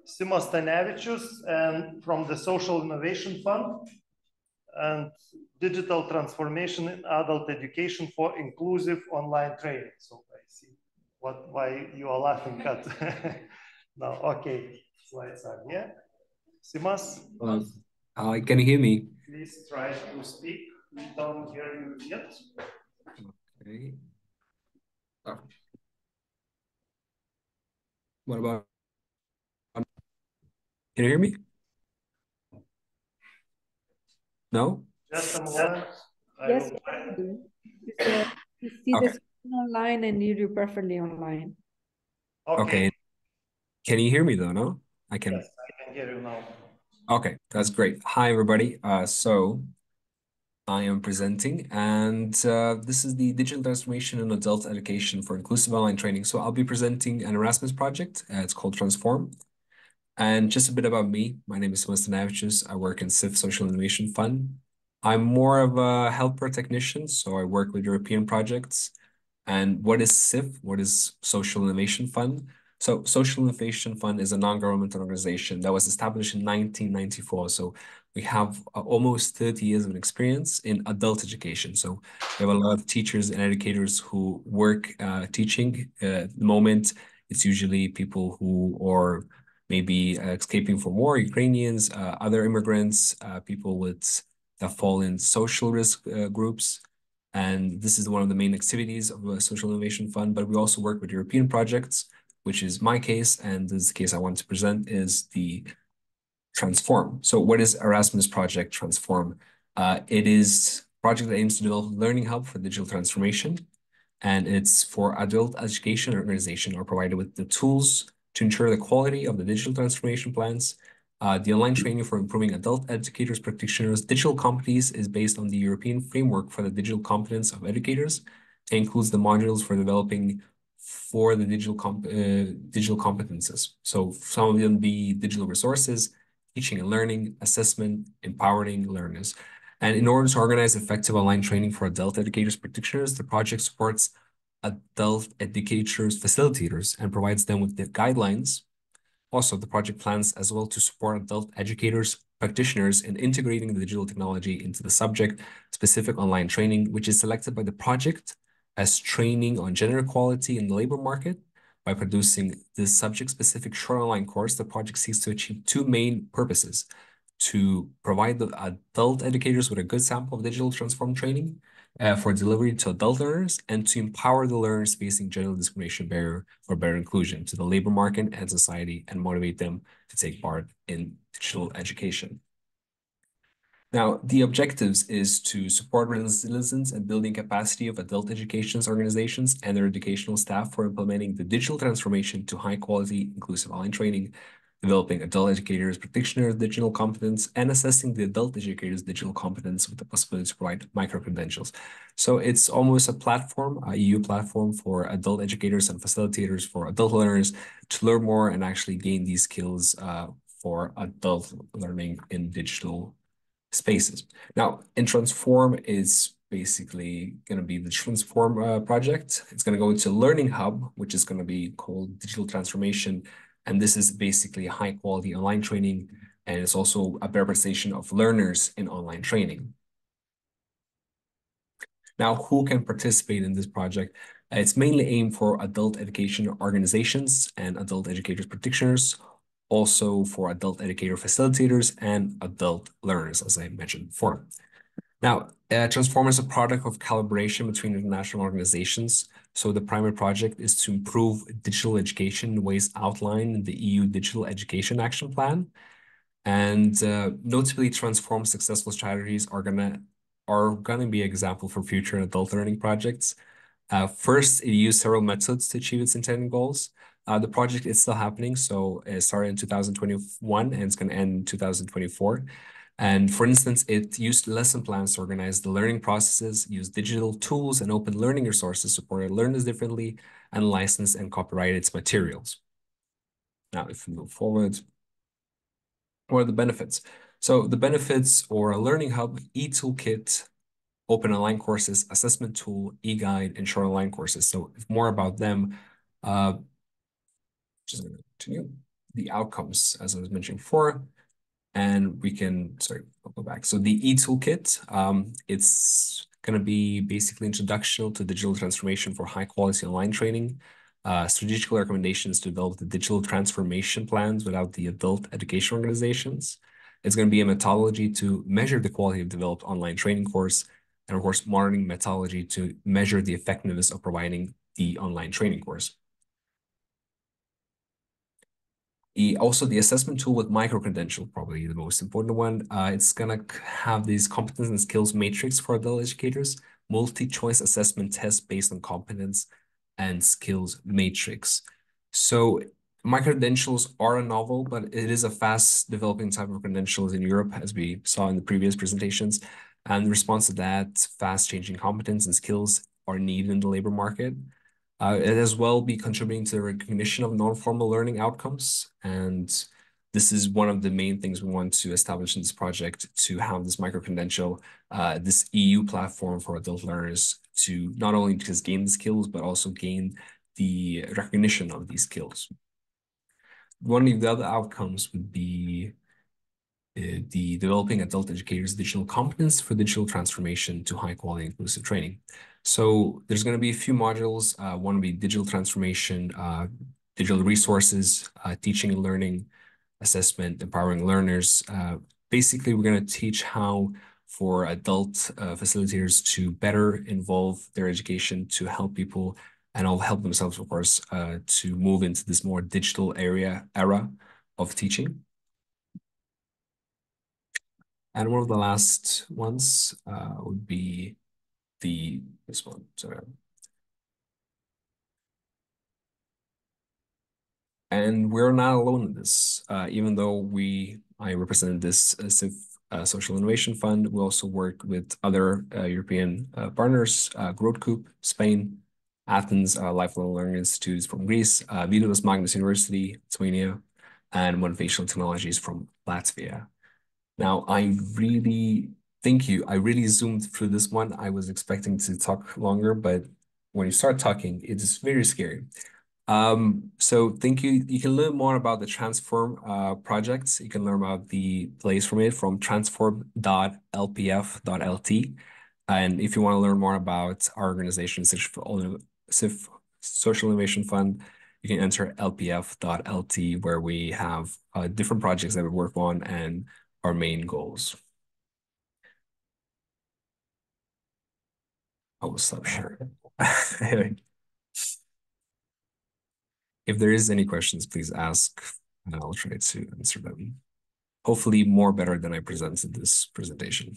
Simas Stanevičius, and from the Social Innovation Fund and Digital Transformation in Adult Education for Inclusive Online Training. So I see why you are laughing at. No, okay, slides are here. Simas? Can you hear me? Please try to speak. We don't hear you yet. Okay. Oh. What about? Can you hear me? No? Just a moment. Yes, you see Okay. the screen online and you do perfectly online. Okay. Can you hear me though? No? I can. Yes, I can hear you now. Okay, that's great. Hi, everybody. So I am presenting, and this is the Digital Transformation in Adult Education for Inclusive Online Training. So I'll be presenting an Erasmus project. It's called Transform. And just a bit about me. My name is Simas Stanevičius. I work in CIF Social Innovation Fund. I'm more of a helper technician, so I work with European projects. And what is CIF? What is Social Innovation Fund? So Social Innovation Fund is a non-governmental organization that was established in 1994. So we have almost 30 years of experience in adult education. So we have a lot of teachers and educators who work teaching. At the moment, it's usually people who are maybe escaping from war, Ukrainians, other immigrants, people that fall in social risk groups. And this is one of the main activities of a social innovation fund, but we also work with European projects, which is my case. And this case I want to present is the Transform. So what is Erasmus Project Transform? It is a project that aims to develop a learning hub for digital transformation. And it's for adult education organization are provided with the tools to ensure the quality of the digital transformation plans. The online training for improving adult educators, practitioners, digital competencies is based on the European framework for the digital competence of educators. It includes the modules for developing for the digital competences. So some of them be digital resources, teaching and learning, assessment, empowering learners. And in order to organize effective online training for adult educators, practitioners, the project supports adult educators, facilitators, and provides them with the guidelines. Also, the project plans as well to support adult educators, practitioners in integrating the digital technology into the subject-specific online training, which is selected by the project as training on gender equality in the labor market. By producing this subject-specific short online course, the project seeks to achieve two main purposes: to provide the adult educators with a good sample of digital transform training for delivery to adult learners, and to empower the learners facing gender discrimination barrier for better inclusion to the labor market and society, and motivate them to take part in digital education. Now, the objectives is to support resilience and building capacity of adult education organizations and their educational staff for implementing the digital transformation to high quality, inclusive online training, developing adult educators, practitioners, digital competence, and assessing the adult educators' digital competence with the possibility to provide micro-credentials. So it's almost a platform, a EU platform for adult educators and facilitators for adult learners to learn more and actually gain these skills for adult learning in digital spaces. Now, in Transform is basically going to be the Transform project. It's going to go into Learning Hub, which is going to be called Digital Transformation. And this is basically a high quality online training. And it's also a representation of learners in online training. Now, who can participate in this project? It's mainly aimed for adult education organizations and adult educators practitioners, also for adult educator facilitators and adult learners, as I mentioned before. Now, Transform is a product of collaboration between international organizations. So the primary project is to improve digital education in ways outlined in the EU Digital Education Action Plan. And notably, Transform successful strategies are gonna be an example for future adult learning projects. First, it used several methods to achieve its intended goals. The project is still happening, so it started in 2021 and it's going to end in 2024. And for instance, it used lesson plans to organize the learning processes, used digital tools and open learning resources, supported learners differently, and licensed and copyrighted its materials. Now, if we move forward, what are the benefits? So the benefits or a learning hub, e-toolkit, open online courses, assessment tool, e-guide, and short online courses. So more about them, just going to continue. The outcomes, as I was mentioning before, and we can, sorry, I'll go back. So the e-toolkit, it's going to be basically introduction to digital transformation for high quality online training, strategic recommendations to develop the digital transformation plans without the adult education organizations. It's going to be a methodology to measure the quality of developed online training course, and of course, monitoring methodology to measure the effectiveness of providing the online training course. Also, the assessment tool with micro-credential, probably the most important one. It's going to have these competence and skills matrix for adult educators, multi-choice assessment test based on competence and skills matrix. So micro-credentials are a novel, but it is a fast developing type of credentials in Europe, as we saw in the previous presentations. And in response to that, fast changing competence and skills are needed in the labor market. It as well be contributing to the recognition of non-formal learning outcomes. And this is one of the main things we want to establish in this project, to have this micro-credential, this EU platform for adult learners to not only just gain the skills, but also gain the recognition of these skills. One of the other outcomes would be the developing adult educators' digital competence for digital transformation to high quality inclusive training. So there's going to be a few modules. One will be digital transformation, digital resources, teaching and learning, assessment, empowering learners. Basically, we're going to teach how for adult facilitators to better involve their education to help people and all help themselves, of course, to move into this more digital era of teaching. And one of the last ones would be this one. Sorry. And we're not alone in this. Even though I represent this CIF Social Innovation Fund, we also work with other European partners, Growth Coop, Spain, Athens, Lifelong Learning Institutes from Greece, Vytautas Magnus University, Lithuania, and Motivational Technologies from Latvia. Now, I really zoomed through this one. I was expecting to talk longer, but when you start talking, it is very scary. So thank you. You can learn more about the Transform projects. You can learn about the plays from it from transform.lpf.lt. And if you want to learn more about our organization, CIF Social Innovation Fund, you can enter lpf.lt, where we have different projects that we work on and our main goals. I will stop sharing. If there is any questions, please ask, and I'll try to answer them. Hopefully more better than I presented this presentation.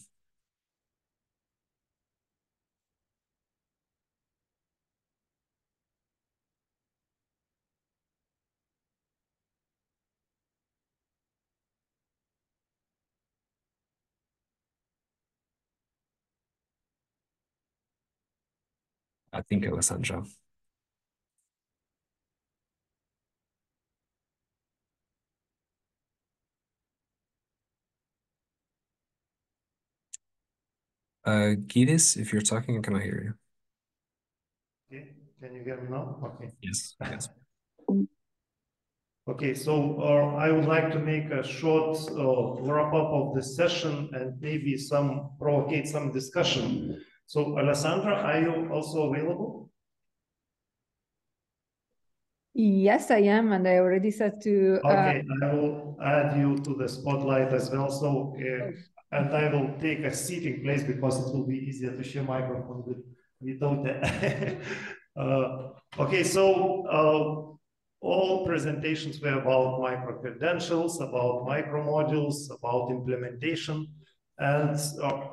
I think Alessandra. Gidis, if you're talking, I cannot hear you. Okay, can you hear me now? Okay. Yes, yes. Okay, so I would like to make a short wrap-up of this session and maybe provocate some discussion. So, Alessandra, are you also available? Yes, I am, and I already said to... Okay, I will add you to the spotlight as well. So, and I will take a seating place because it will be easier to share microphone without that. Okay, so all presentations were about micro-credentials, about micro-modules, about implementation. And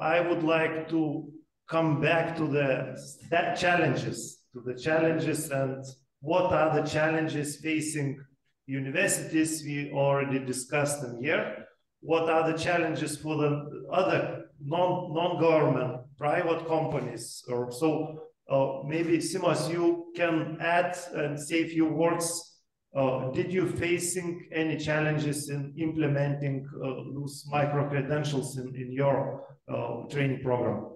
I would like to come back to the challenges, and what are the challenges facing universities. We already discussed them here. What are the challenges for the other non-government private companies? Or so maybe Simos, you can add and say a few words. Did you facing any challenges in implementing those micro-credentials in your training program?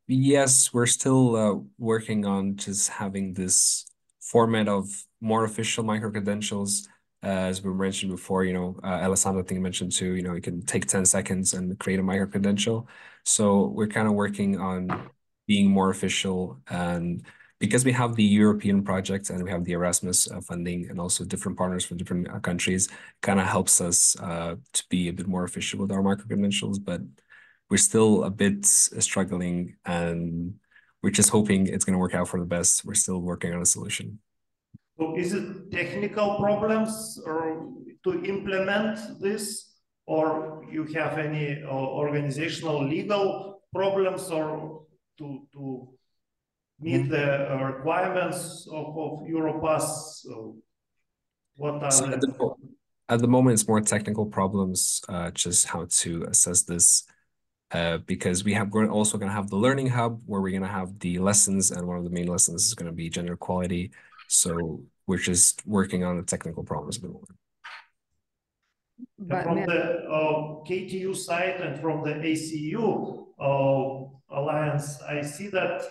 Yes, we're still working on just having this format of more official micro-credentials. As we mentioned before, Alessandra, I think mentioned too, you can take 10 seconds and create a micro-credential. So we're kind of working on being more official, and because we have the European projects and we have the Erasmus funding and also different partners from different countries, kind of helps us to be a bit more official with our micro-credentials, but we're still a bit struggling, and we're just hoping it's going to work out for the best. We're still working on a solution. So is it technical problems or to implement this, or you have any organizational legal problems, or to meet the requirements of Europass? So what are at the moment, it's more technical problems, just how to assess this. Because we're also going to have the learning hub where we're going to have the lessons, and one of the main lessons is going to be gender equality. So we're just working on the technical problems at the moment. But from the KTU side and from the ACU Alliance, I see that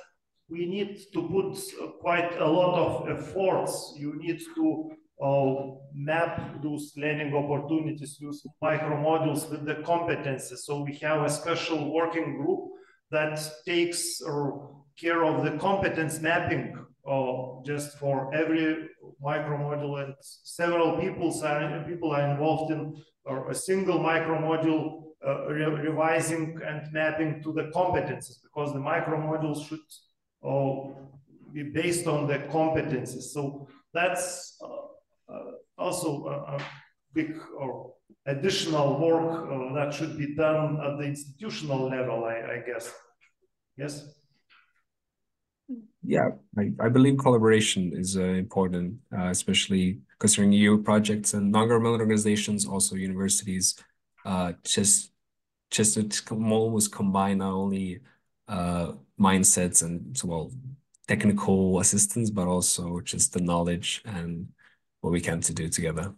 we need to put quite a lot of efforts. You need to map those learning opportunities, use micro modules with the competences. So we have a special working group that takes care of the competence mapping just for every micro module, and several people are involved in a single micro module revising and mapping to the competencies, because the micro modules should be based on the competencies. So that's also a big or additional work that should be done at the institutional level, I guess. Yes? Yeah, I believe collaboration is important, especially concerning EU projects and non-governmental organizations, also universities, just to almost combine not only mindsets and technical assistance, but also just the knowledge and what we can to do together.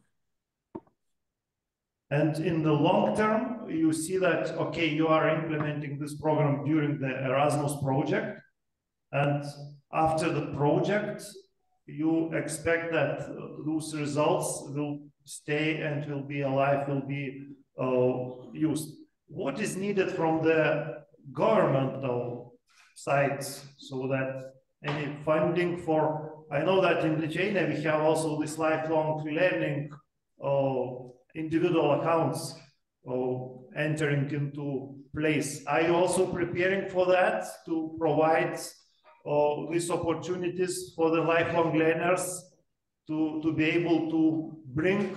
And in the long term, you see that, okay, you are implementing this program during the Erasmus project, and after the project, you expect that those results will stay and will be alive, will be used. What is needed from the governmental side so that any funding for, I know that in Lithuania we have also this lifelong learning individual accounts entering into place. Are you also preparing for that to provide these opportunities for the lifelong learners to be able to bring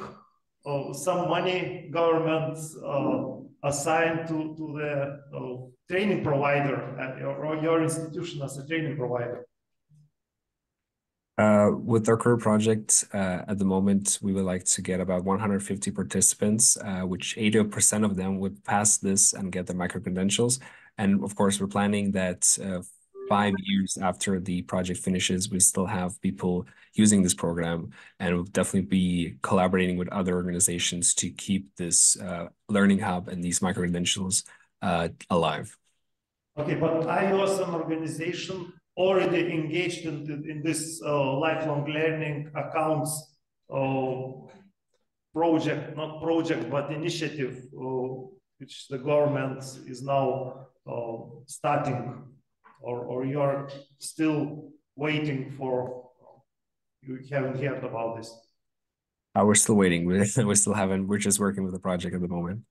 some money government assigned to the training provider or your institution as a training provider? With our current project, at the moment, we would like to get about 150 participants, which 80% of them would pass this and get their micro-credentials. And of course, we're planning that 5 years after the project finishes, we still have people using this program, and we'll definitely be collaborating with other organizations to keep this learning hub and these micro-credentials alive. Okay, but are you as an organization already engaged in this lifelong learning accounts project, not project, but initiative, which the government is now starting, or you're still waiting for, you haven't heard about this? We're still waiting. We still haven't, we're just working with the project at the moment.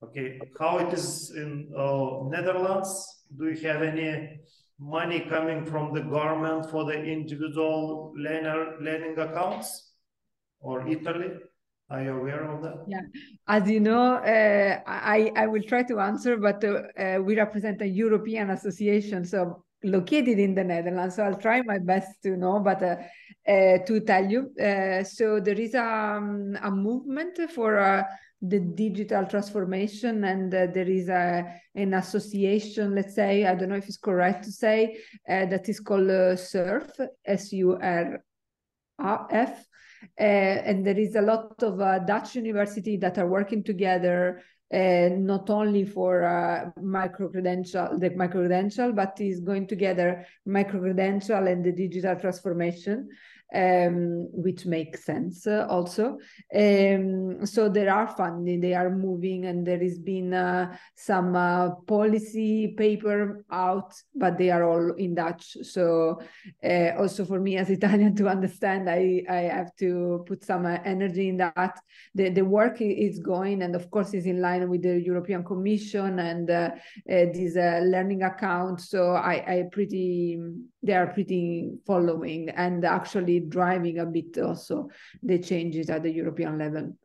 Okay, how it is in Netherlands? Do you have any money coming from the government for the individual learning accounts, or Italy? Are you aware of that? Yeah, as you know, I will try to answer, but we represent a European association, so located in the Netherlands. So I'll try my best to know, but to tell you. So there is a movement for the digital transformation, and there is an association, let's say, I don't know if it's correct to say, that is called SURF, SURF. And there is a lot of Dutch universities that are working together, not only for micro-credential, but is going together micro-credential and the digital transformation, which makes sense also. So there are funding, they are moving, and there has been some policy paper out, but they are all in Dutch. So also for me as Italian to understand, I have to put some energy in that. The work is going, and of course is in line with the European Commission and this learning account. So they are pretty following and actually driving a bit also the changes at the European level.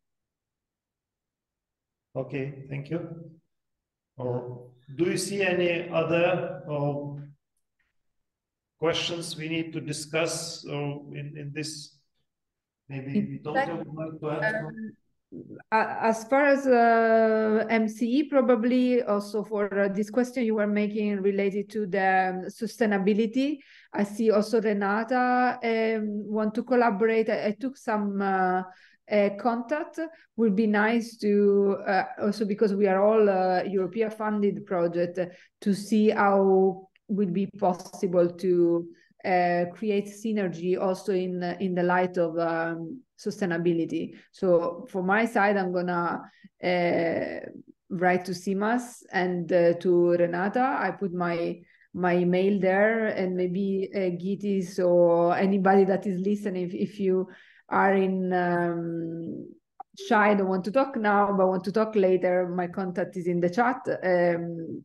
Okay, thank you. Do you see any other questions we need to discuss in this? Maybe we don't have much to add. As far as MCE, probably also for this question you were making related to the sustainability, I see also Renata want to collaborate. I took some contact. Would be nice to also, because we are all European funded project, to see how would be possible to create synergy also in the light of sustainability. So for my side, I'm gonna write to Simas and to Renata. I put my email there, and maybe Gitis or anybody that is listening, if you are in shy, don't want to talk now, but want to talk later, my contact is in the chat.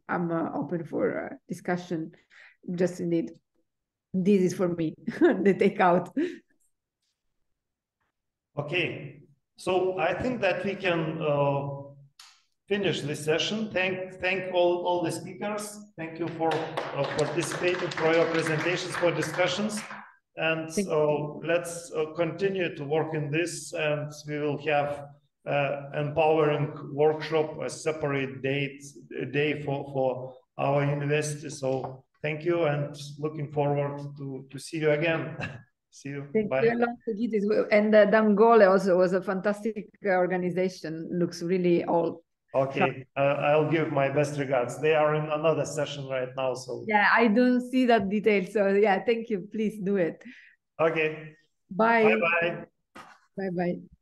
I'm open for discussion. Just indeed, this is for me, the takeout. Okay, so I think that we can finish this session. Thank all the speakers. Thank you for participating, for your presentations, for discussions. And let's continue to work in this, and we will have empowering workshop, a separate day for our university. So thank you, and looking forward to see you again. See you. Thank you a lot, and Dangole also was a fantastic organization. Looks really all. Okay, I'll give my best regards. They are in another session right now, so yeah, I don't see that detail. So yeah, thank you. Please do it. Okay. Bye. Bye. Bye. Bye. Bye.